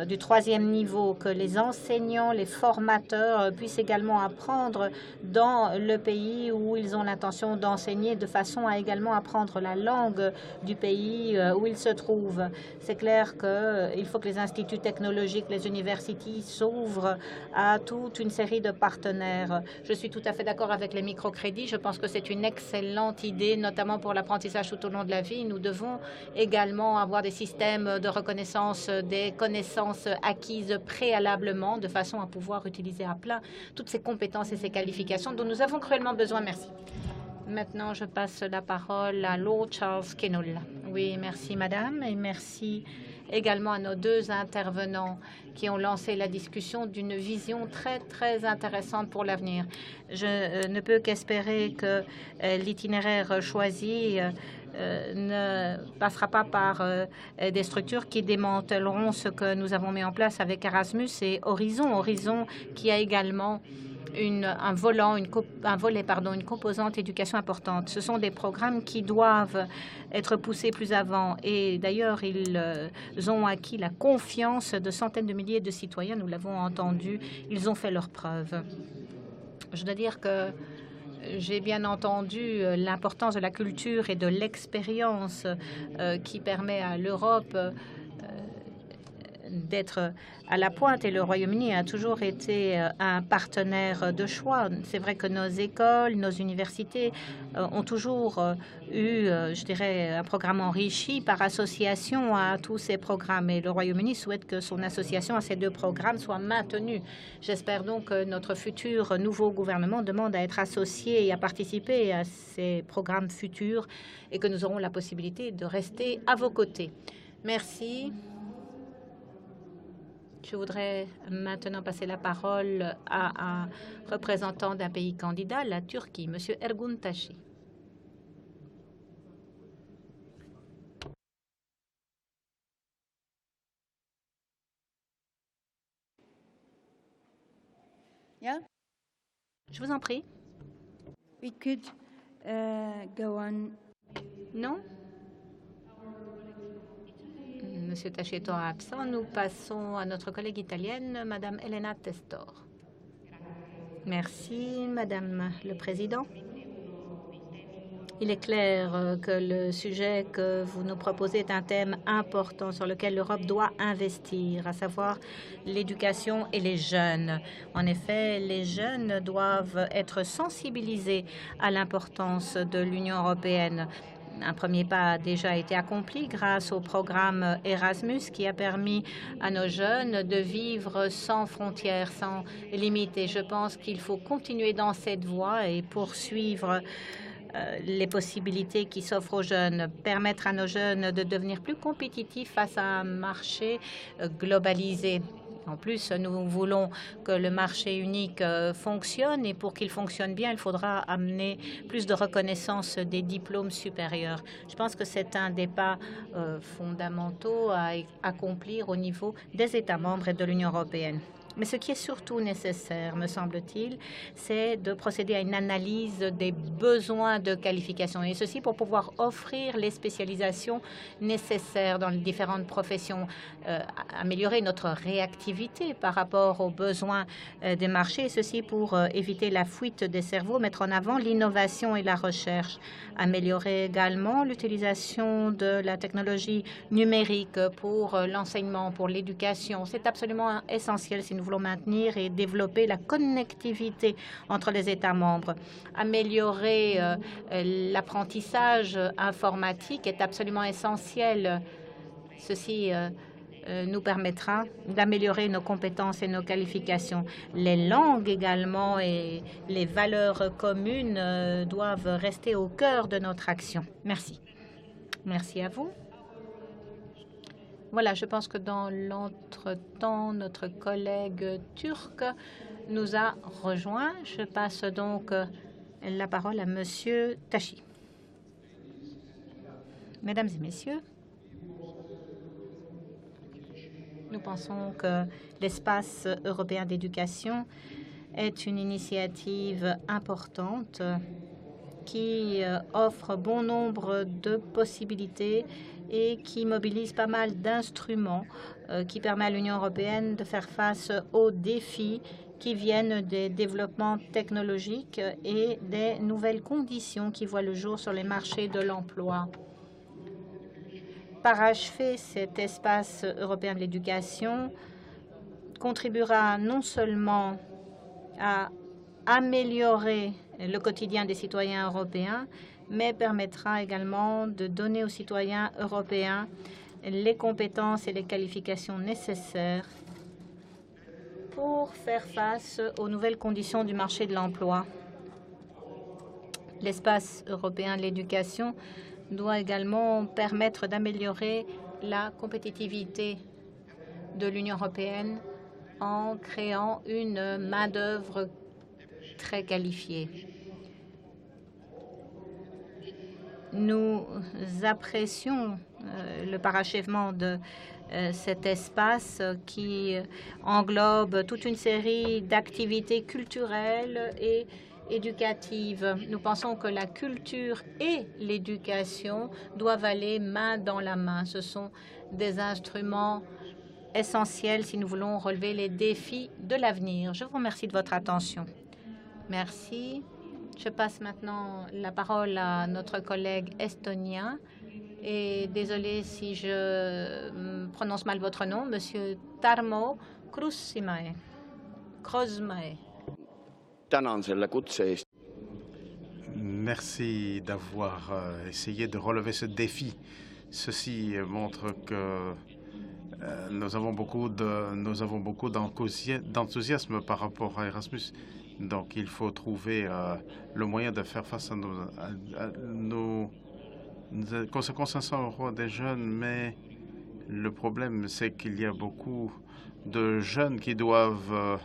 Speaker 8: du 3e niveau, que les enseignants, les formateurs puissent également apprendre dans le pays où ils ont l'intention d'enseigner, de façon à également apprendre la langue du pays où ils se trouvent. C'est clair qu'il faut que les instituts technologiques, les universités s'ouvrent à toute une série de partenaires. Je suis tout à fait d'accord avec les microcrédits. Je pense que c'est une excellente idée, notamment pour l'apprentissage tout au long de la vie. Nous devons également avoir des systèmes de reconnaissance des connaissances acquises préalablement, de façon à pouvoir utiliser à plein toutes ces compétences et ces qualifications dont nous avons cruellement besoin. Merci. Maintenant, je passe la parole à Lord Charles Kinnoul. Oui, merci madame et merci également à nos 2 intervenants qui ont lancé la discussion d'une vision très intéressante pour l'avenir. Je ne peux qu'espérer que l'itinéraire choisi ne passera pas par des structures qui démanteleront ce que nous avons mis en place avec Erasmus et Horizon. Horizon qui a également une composante éducation importante. Ce sont des programmes qui doivent être poussés plus avant. Et d'ailleurs, ils ont acquis la confiance de centaines de milliers de citoyens. Nous l'avons entendu. Ils ont fait leurs preuves. Je dois dire que j'ai bien entendu l'importance de la culture et de l'expérience qui permet à l'Europe d'être à la pointe et le Royaume-Uni a toujours été un partenaire de choix. C'est vrai que nos écoles, nos universités ont toujours eu, je dirais, un programme enrichi par association à tous ces programmes et le Royaume-Uni souhaite que son association à ces 2 programmes soit maintenue. J'espère donc que notre futur nouveau gouvernement demande à être associé et à participer à ces programmes futurs et que nous aurons la possibilité de rester à vos côtés. Merci. Je voudrais maintenant passer la parole à un représentant d'un pays candidat, la Turquie, M. Ergun Tashi.
Speaker 6: Yeah,
Speaker 8: Je vous en prie.
Speaker 6: we could go on.
Speaker 8: Non? Monsieur Tachi étant absent, nous passons à notre collègue italienne, Madame Elena Testor. Merci, Madame le Président. Il est clair que le sujet que vous nous proposez est un thème important sur lequel l'Europe doit investir, à savoir l'éducation et les jeunes. En effet, les jeunes doivent être sensibilisés à l'importance de l'Union européenne. Un premier pas a déjà été accompli grâce au programme Erasmus qui a permis à nos jeunes de vivre sans frontières, sans limites. Et je pense qu'il faut continuer dans cette voie et poursuivre les possibilités qui s'offrent aux jeunes, permettre à nos jeunes de devenir plus compétitifs face à un marché globalisé. En plus, nous voulons que le marché unique fonctionne et pour qu'il fonctionne bien, il faudra amener plus de reconnaissance des diplômes supérieurs. Je pense que c'est un des pas fondamentaux à accomplir au niveau des États membres et de l'Union européenne. Mais ce qui est surtout nécessaire, me semble-t-il, c'est de procéder à une analyse des besoins de qualification, et ceci pour pouvoir offrir les spécialisations nécessaires dans les différentes professions, améliorer notre réactivité par rapport aux besoins des marchés, et ceci pour éviter la fuite des cerveaux, mettre en avant l'innovation et la recherche, améliorer également l'utilisation de la technologie numérique pour l'enseignement, pour l'éducation. C'est absolument essentiel si nous voulons maintenir et développer la connectivité entre les États membres. Améliorer l'apprentissage informatique est absolument essentiel. Ceci nous permettra d'améliorer nos compétences et nos qualifications. Les langues également et les valeurs communes doivent rester au cœur de notre action. Merci. Merci à vous. Voilà, je pense que dans l'entretemps, notre collègue turc nous a rejoints. Je passe donc la parole à Monsieur Tachi. Mesdames et messieurs, nous pensons que l'espace européen d'éducation est une initiative importante qui offre bon nombre de possibilités et qui mobilise pas mal d'instruments qui permet à l'Union européenne de faire face aux défis qui viennent des développements technologiques et des nouvelles conditions qui voient le jour sur les marchés de l'emploi. Parachever cet espace européen de l'éducation contribuera non seulement à améliorer le quotidien des citoyens européens, mais permettra également de donner aux citoyens européens les compétences et les qualifications nécessaires pour faire face aux nouvelles conditions du marché de l'emploi. L'espace européen de l'éducation doit également permettre d'améliorer la compétitivité de l'Union européenne en créant une main-d'œuvre très qualifiée. Nous apprécions le parachèvement de cet espace qui englobe toute une série d'activités culturelles et éducatives. Nous pensons que la culture et l'éducation doivent aller main dans la main. Ce sont des instruments essentiels si nous voulons relever les défis de l'avenir. Je vous remercie de votre attention. Merci. Je passe maintenant la parole à notre collègue estonien. Et désolé si je prononce mal votre nom, Monsieur Tarmo Kruusimäe.
Speaker 4: Merci d'avoir essayé de relever ce défi. Ceci montre que nous avons beaucoup d'enthousiasme par rapport à Erasmus. Donc il faut trouver le moyen de faire face à nos conséquences 500 € des jeunes, mais le problème c'est qu'il y a beaucoup de jeunes qui doivent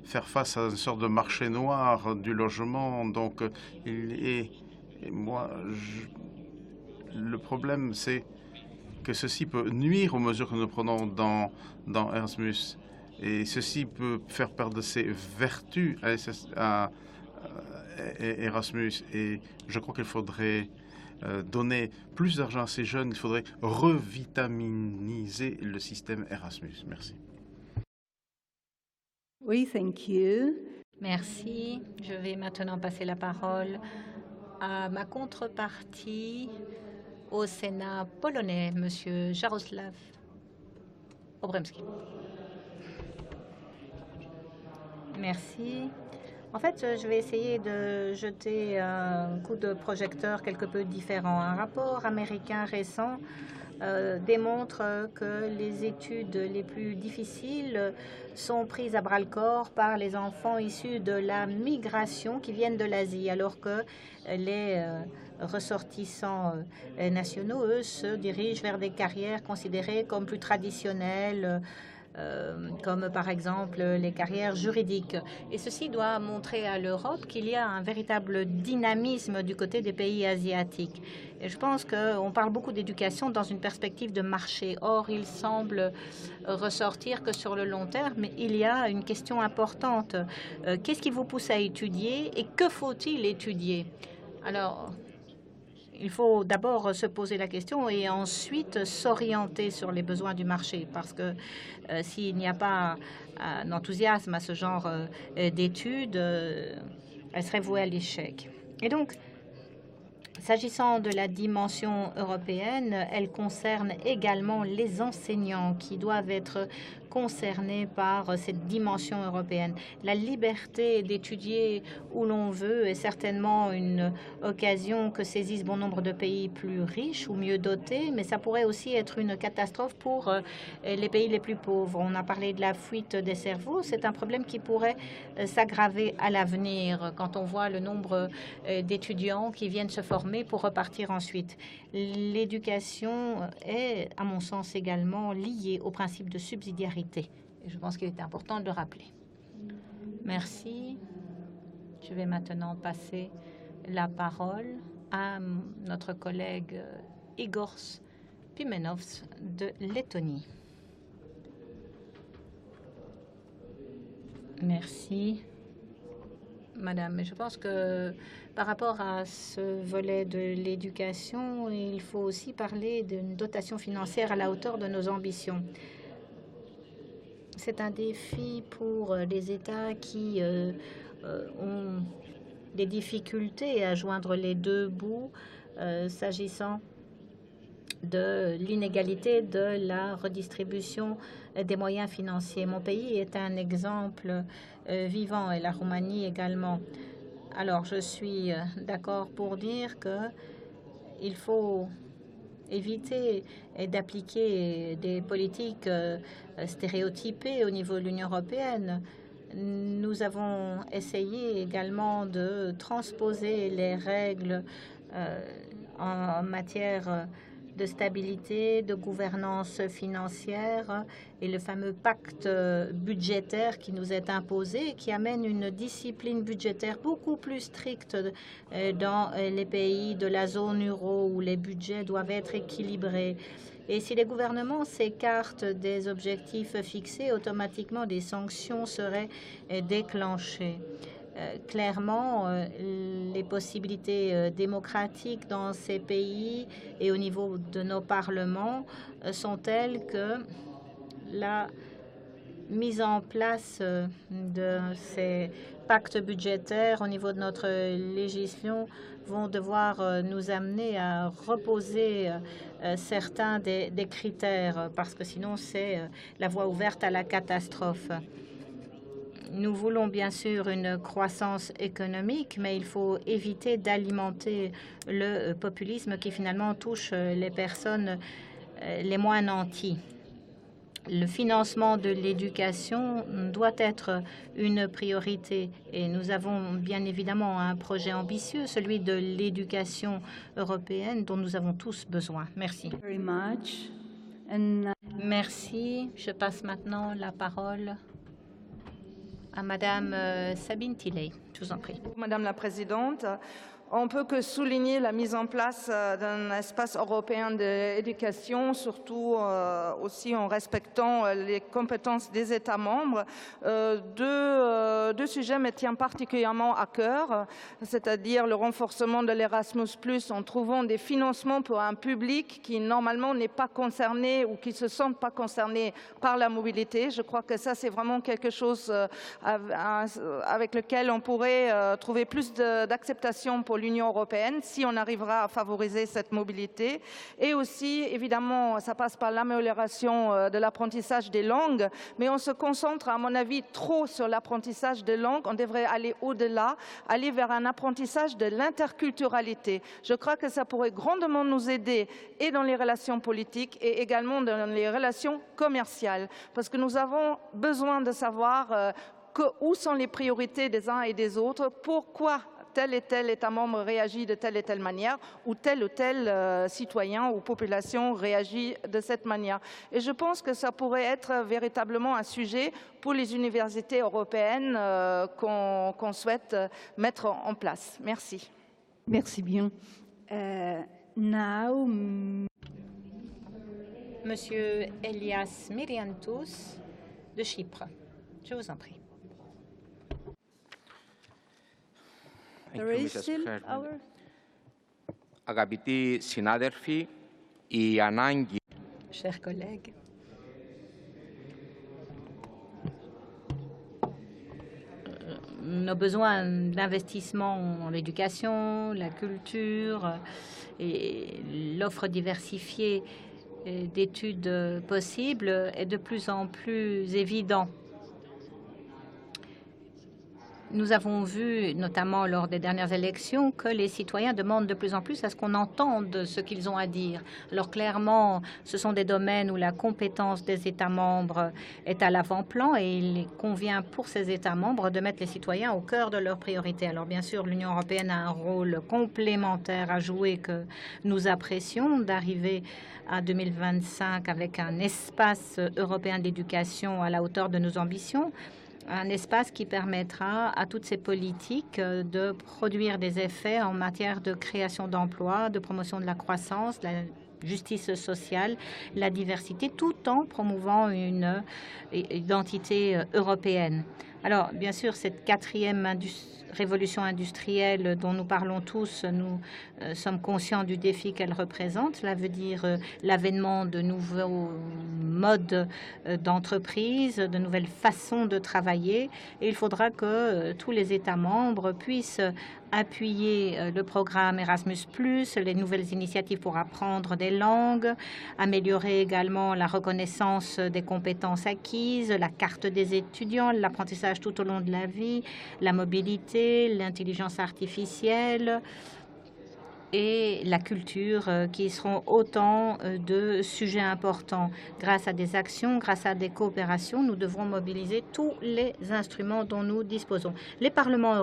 Speaker 4: faire face à une sorte de marché noir du logement. Donc le problème c'est que ceci peut nuire aux mesures que nous prenons dans Erasmus. Et ceci peut faire perdre ses vertus à Erasmus. Et je crois qu'il faudrait donner plus d'argent à ces jeunes. Il faudrait revitaminiser le système Erasmus. Merci.
Speaker 1: Oui, thank you.
Speaker 8: Merci. Je vais maintenant passer la parole à ma contrepartie au Sénat polonais, Monsieur Jarosław Obremski. Merci. En fait, je vais essayer de jeter un coup de projecteur quelque peu différent. Un rapport américain récent démontre que les études les plus difficiles sont prises à bras-le-corps par les enfants issus de la migration qui viennent de l'Asie, alors que les ressortissants nationaux, eux, se dirigent vers des carrières considérées comme plus traditionnelles, comme par exemple les carrières juridiques. Et ceci doit montrer à l'Europe qu'il y a un véritable dynamisme du côté des pays asiatiques. Et je pense qu'on parle beaucoup d'éducation dans une perspective de marché. Or, il semble ressortir que sur le long terme, il y a une question importante. Qu'est-ce qui vous pousse à étudier et que faut-il étudier? Alors, il faut d'abord se poser la question et ensuite s'orienter sur les besoins du marché, parce que s'il n'y a pas un enthousiasme à ce genre d'études, elle serait vouée à l'échec. Et donc, s'agissant de la dimension européenne, elle concerne également les enseignants qui doivent être concernés par cette dimension européenne. La liberté d'étudier où l'on veut est certainement une occasion que saisissent bon nombre de pays plus riches ou mieux dotés, mais ça pourrait aussi être une catastrophe pour les pays les plus pauvres. On a parlé de la fuite des cerveaux. C'est un problème qui pourrait s'aggraver à l'avenir quand on voit le nombre d'étudiants qui viennent se former pour repartir ensuite. L'éducation est, à mon sens, également liée au principe de subsidiarité. Et je pense qu'il est important de le rappeler. Merci. Je vais maintenant passer la parole à notre collègue Igor Pimenovs de Lettonie. Merci, Madame. Je pense que par rapport à ce volet de l'éducation, il faut aussi parler d'une dotation financière à la hauteur de nos ambitions. C'est un défi pour les États qui ont des difficultés à joindre les deux bouts s'agissant de l'inégalité de la redistribution des moyens financiers. Mon pays est un exemple vivant et la Roumanie également. Alors, je suis d'accord pour dire qu'il faut éviter d'appliquer des politiques stéréotypées au niveau de l'Union européenne. Nous avons essayé également de transposer les règles en matière de stabilité, de gouvernance financière et le fameux pacte budgétaire qui nous est imposé et qui amène une discipline budgétaire beaucoup plus stricte dans les pays de la zone euro où les budgets doivent être équilibrés. Et si les gouvernements s'écartent des objectifs fixés, automatiquement des sanctions seraient déclenchées. Clairement, les possibilités démocratiques dans ces pays et au niveau de nos parlements sont telles que la mise en place de ces pactes budgétaires au niveau de notre législation vont devoir nous amener à reposer certains des critères, parce que sinon c'est la voie ouverte à la catastrophe. Nous voulons bien sûr une croissance économique, mais il faut éviter d'alimenter le populisme qui finalement touche les personnes les moins nanties. Le financement de l'éducation doit être une priorité et nous avons bien évidemment un projet ambitieux, celui de l'éducation européenne dont nous avons tous besoin. Merci.
Speaker 6: Very much.
Speaker 8: Merci. Je passe maintenant la parole à Madame Sabine Tilley. Je vous en prie.
Speaker 10: Madame la Présidente, on peut que souligner la mise en place d'un espace européen d'éducation, surtout aussi en respectant les compétences des États membres. Deux sujets me tiennent particulièrement à cœur, c'est-à-dire le renforcement de l'Erasmus+, en trouvant des financements pour un public qui normalement n'est pas concerné ou qui ne se sent pas concerné par la mobilité. Je crois que ça, c'est vraiment quelque chose avec lequel on pourrait trouver plus d'acceptation pour l'Union européenne si on arrivera à favoriser cette mobilité. Et aussi, évidemment, ça passe par l'amélioration de l'apprentissage des langues, mais on se concentre, à mon avis, trop sur l'apprentissage des langues. On devrait aller au-delà, aller vers un apprentissage de l'interculturalité. Je crois que ça pourrait grandement nous aider et dans les relations politiques et également dans les relations commerciales, parce que nous avons besoin de savoir où sont les priorités des uns et des autres, pourquoi tel et tel État membre réagit de telle et telle manière, ou tel citoyen ou population réagit de cette manière. Et je pense que ça pourrait être véritablement un sujet pour les universités européennes qu'on souhaite mettre en place. Merci.
Speaker 1: Merci bien. Now,
Speaker 8: Monsieur Elias Myriantous de Chypre. Je vous en prie.
Speaker 11: Αγαπητοί συνάδελφοι, η ανάγκη.
Speaker 8: Chers collègues, nos besoins d'investissement en l'éducation, la culture et l'offre diversifiée d'études possibles est de plus en plus évident. Nous avons vu, notamment lors des dernières élections, que les citoyens demandent de plus en plus à ce qu'on entende ce qu'ils ont à dire. Alors clairement, ce sont des domaines où la compétence des États membres est à l'avant-plan et il convient pour ces États membres de mettre les citoyens au cœur de leurs priorités. Alors bien sûr, l'Union européenne a un rôle complémentaire à jouer que nous apprécions, d'arriver à 2025 avec un espace européen d'éducation à la hauteur de nos ambitions. Un espace qui permettra à toutes ces politiques de produire des effets en matière de création d'emplois, de promotion de la croissance, de la justice sociale, la diversité, tout en promouvant une identité européenne. Alors, bien sûr, cette quatrième révolution industrielle dont nous parlons tous, nous sommes conscients du défi qu'elle représente. Cela veut dire l'avènement de nouveaux modes d'entreprise, de nouvelles façons de travailler. Et il faudra que tous les États membres puissent appuyer le programme Erasmus+, les nouvelles initiatives pour apprendre des langues, améliorer également la reconnaissance des compétences acquises, la carte des étudiants, l'apprentissage tout au long de la vie, la mobilité, l'intelligence artificielle et la culture, qui seront autant de sujets importants. Grâce à des actions, grâce à des coopérations, nous devrons mobiliser tous les instruments dont nous disposons. Les parlements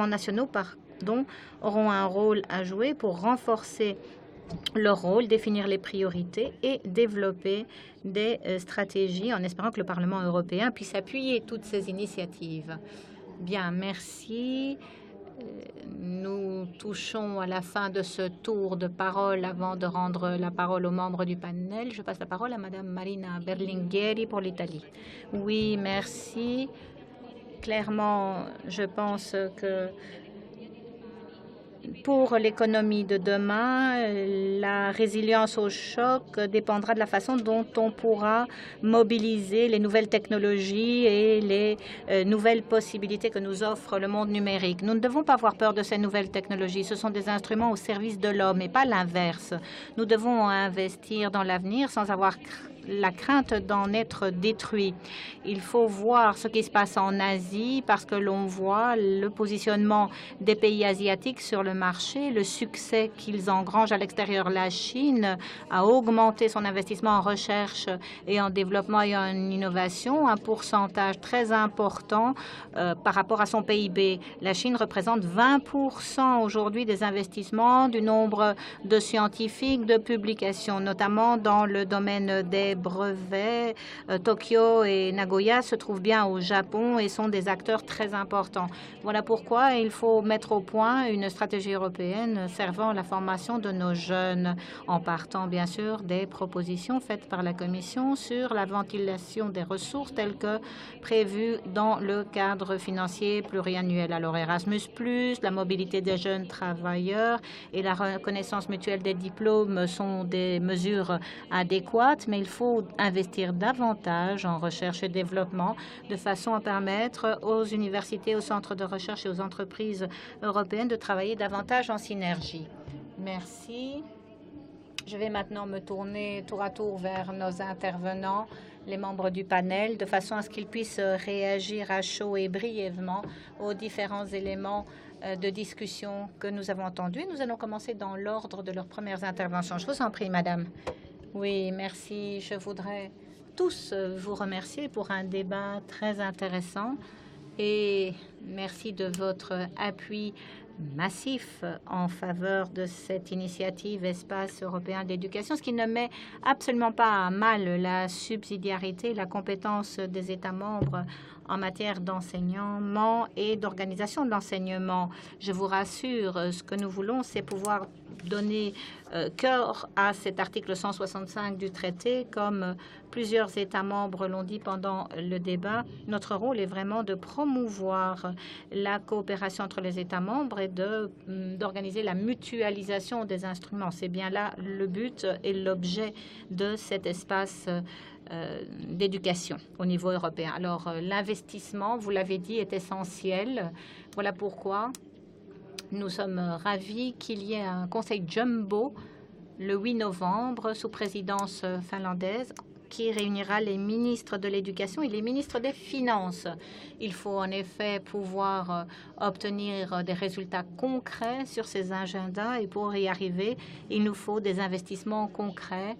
Speaker 8: nationaux, auront un rôle à jouer pour renforcer leur rôle, définir les priorités et développer des stratégies en espérant que le Parlement européen puisse appuyer toutes ces initiatives. Bien, merci. Nous touchons à la fin de ce tour de parole. Avant de rendre la parole aux membres du panel, je passe la parole à Madame Marina Berlingueri pour l'Italie. Oui, merci. Clairement, je pense que pour l'économie de demain, la résilience au choc dépendra de la façon dont on pourra mobiliser les nouvelles technologies et les nouvelles possibilités que nous offre le monde numérique. Nous ne devons pas avoir peur de ces nouvelles technologies. Ce sont des instruments au service de l'homme et pas l'inverse. Nous devons investir dans l'avenir sans avoir la crainte d'en être détruit. Il faut voir ce qui se passe en Asie parce que l'on voit le positionnement des pays asiatiques sur le marché, le succès qu'ils engrangent à l'extérieur. La Chine a augmenté son investissement en recherche et en développement et en innovation, un pourcentage très important par rapport à son PIB. La Chine représente 20% aujourd'hui des investissements, du nombre de scientifiques, de publications, notamment dans le domaine des brevets. Tokyo et Nagoya se trouvent bien au Japon et sont des acteurs très importants. Voilà pourquoi il faut mettre au point une stratégie européenne servant la formation de nos jeunes, en partant bien sûr des propositions faites par la Commission sur la ventilation des ressources telles que prévues dans le cadre financier pluriannuel. Alors Erasmus+, la mobilité des jeunes travailleurs et la reconnaissance mutuelle des diplômes sont des mesures adéquates, mais il faut investir davantage en recherche et développement de façon à permettre aux universités, aux centres de recherche et aux entreprises européennes de travailler davantage en synergie. Merci. Je vais maintenant me tourner tour à tour vers nos intervenants, les membres du panel, de façon à ce qu'ils puissent réagir à chaud et brièvement aux différents éléments de discussion que nous avons entendus. Nous allons commencer dans l'ordre de leurs premières interventions. Je vous en prie, Madame. Oui, merci. Je voudrais tous vous remercier pour un débat très intéressant et merci de votre appui massif en faveur de cette initiative Espace européen d'éducation, ce qui ne met absolument pas à mal la subsidiarité, la compétence des États membres en matière d'enseignement et d'organisation de l'enseignement. Je vous rassure, ce que nous voulons, c'est pouvoir donner cœur à cet article 165 du traité. Comme plusieurs États membres l'ont dit pendant le débat, notre rôle est vraiment de promouvoir la coopération entre les États membres et d'organiser la mutualisation des instruments. C'est bien là le but et l'objet de cet espace d'éducation au niveau européen. Alors, l'investissement, vous l'avez dit, est essentiel. Voilà pourquoi nous sommes ravis qu'il y ait un conseil jumbo le 8 novembre sous présidence finlandaise qui réunira les ministres de l'Éducation et les ministres des Finances. Il faut en effet pouvoir obtenir des résultats concrets sur ces agendas et pour y arriver, il nous faut des investissements concrets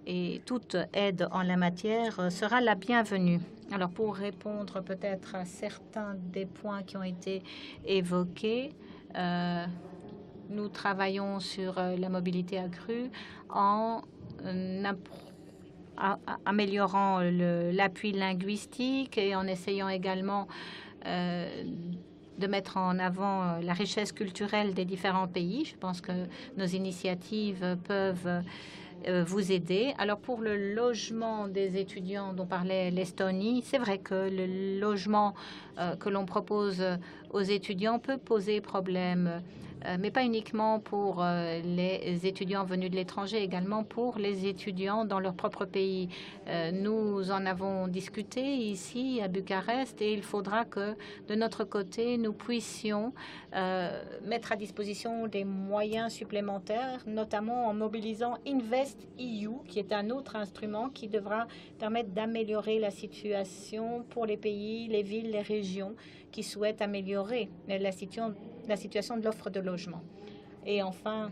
Speaker 8: et toute aide en la matière sera la bienvenue. Alors, pour répondre peut-être à certains des points qui ont été évoqués, nous travaillons sur la mobilité accrue en améliorant l'appui linguistique et en essayant également de de mettre en avant la richesse culturelle des différents pays. Je pense que nos initiatives peuvent vous aider. Alors pour le logement des étudiants dont parlait l'Estonie, c'est vrai que le logement que l'on propose aux étudiants peut poser problème, mais pas uniquement pour les étudiants venus de l'étranger, également pour les étudiants dans leur propre pays. Nous en avons discuté ici à Bucarest et il faudra que de notre côté, nous puissions mettre à disposition des moyens supplémentaires, notamment en mobilisant InvestEU, qui est un autre instrument qui devra permettre d'améliorer la situation pour les pays, les villes, les régions qui souhaitent améliorer la situation de l'offre de logement. Et enfin,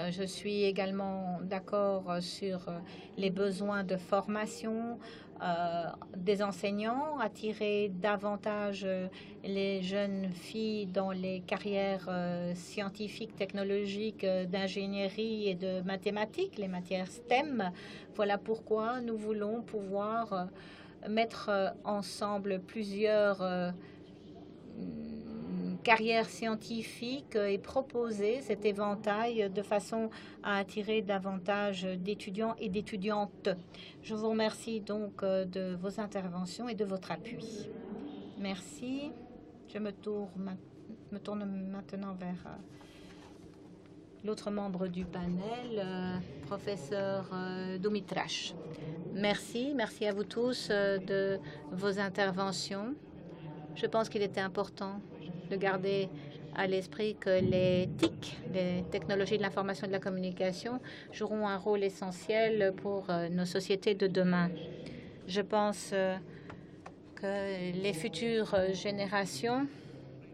Speaker 8: je suis également d'accord sur les besoins de formation des enseignants, attirer davantage les jeunes filles dans les carrières scientifiques, technologiques, d'ingénierie et de mathématiques, les matières STEM. Voilà pourquoi nous voulons pouvoir mettre ensemble plusieurs carrières scientifiques et proposer cet éventail de façon à attirer davantage d'étudiants et d'étudiantes. Je vous remercie donc de vos interventions et de votre appui. Merci. Je me tourne maintenant vers l'autre membre du panel, professeur Dumitrash. Merci à vous tous de vos interventions. Je pense qu'il était important de garder à l'esprit que les TIC, les technologies de l'information et de la communication, joueront un rôle essentiel pour nos sociétés de demain. Je pense que les futures générations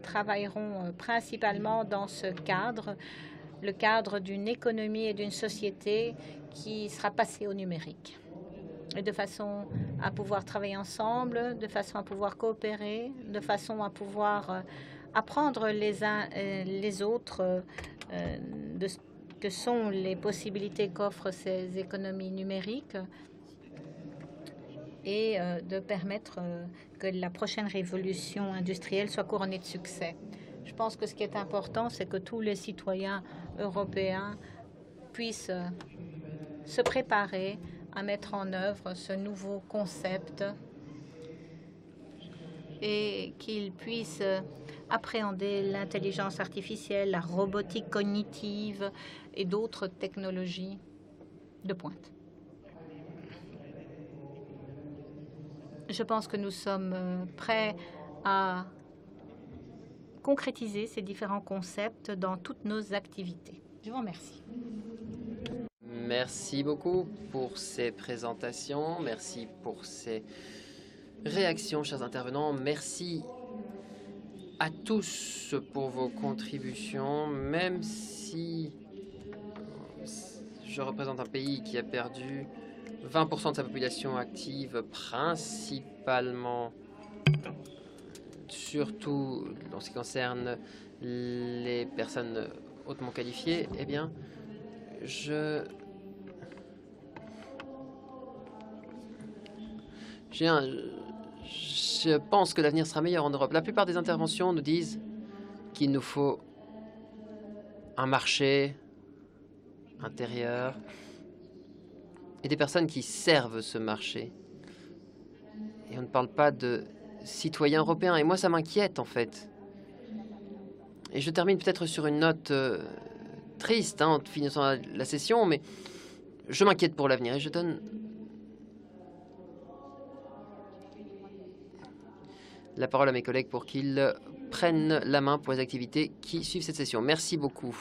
Speaker 8: travailleront principalement dans ce cadre, le cadre d'une économie et d'une société qui sera passée au numérique. Et de façon à pouvoir travailler ensemble, de façon à pouvoir coopérer, de façon à pouvoir apprendre les uns et les autres de ce que sont les possibilités qu'offrent ces économies numériques et de permettre que la prochaine révolution industrielle soit couronnée de succès. Je pense que ce qui est important, c'est que tous les citoyens européens puissent se préparer à mettre en œuvre ce nouveau concept et qu'ils puissent appréhender l'intelligence artificielle, la robotique cognitive et d'autres technologies de pointe. Je pense que nous sommes prêts à concrétiser ces différents concepts dans toutes nos activités. Je vous remercie.
Speaker 2: Merci beaucoup pour ces présentations. Merci pour ces réactions, chers intervenants. Merci à tous pour vos contributions, même si je représente un pays qui a perdu 20% de sa population active, principalement, surtout en ce qui concerne les personnes hautement qualifiées. Eh bien, je pense que l'avenir sera meilleur en Europe. La plupart des interventions nous disent qu'il nous faut un marché intérieur et des personnes qui servent ce marché. Et on ne parle pas de citoyens européens. Et moi, ça m'inquiète, en fait. Et je termine peut-être sur une note triste, en finissant la session, mais je m'inquiète pour l'avenir et je donne la parole à mes collègues pour qu'ils prennent la main pour les activités qui suivent cette session. Merci beaucoup.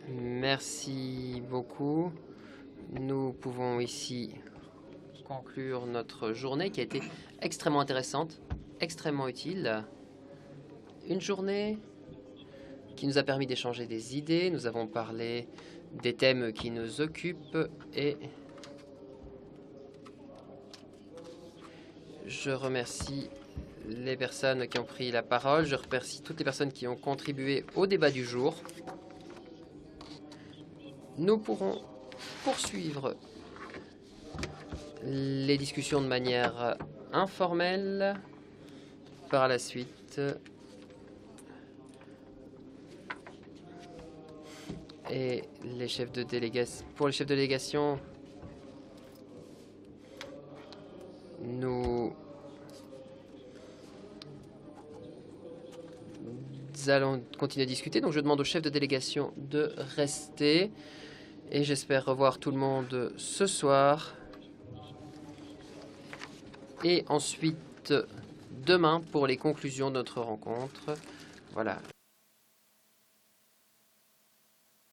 Speaker 2: Merci beaucoup. Nous pouvons ici conclure notre journée qui a été extrêmement intéressante, extrêmement utile. Une journée qui nous a permis d'échanger des idées. Nous avons parlé des thèmes qui nous occupent et je remercie les personnes qui ont pris la parole. Je remercie toutes les personnes qui ont contribué au débat du jour. Nous pourrons poursuivre les discussions de manière informelle. Par la suite, et les chefs de délégation, pour les chefs de délégation, nous allons continuer à discuter. Donc je demande aux chefs de délégation de rester et j'espère revoir tout le monde ce soir et ensuite demain pour les conclusions de notre rencontre. Voilà.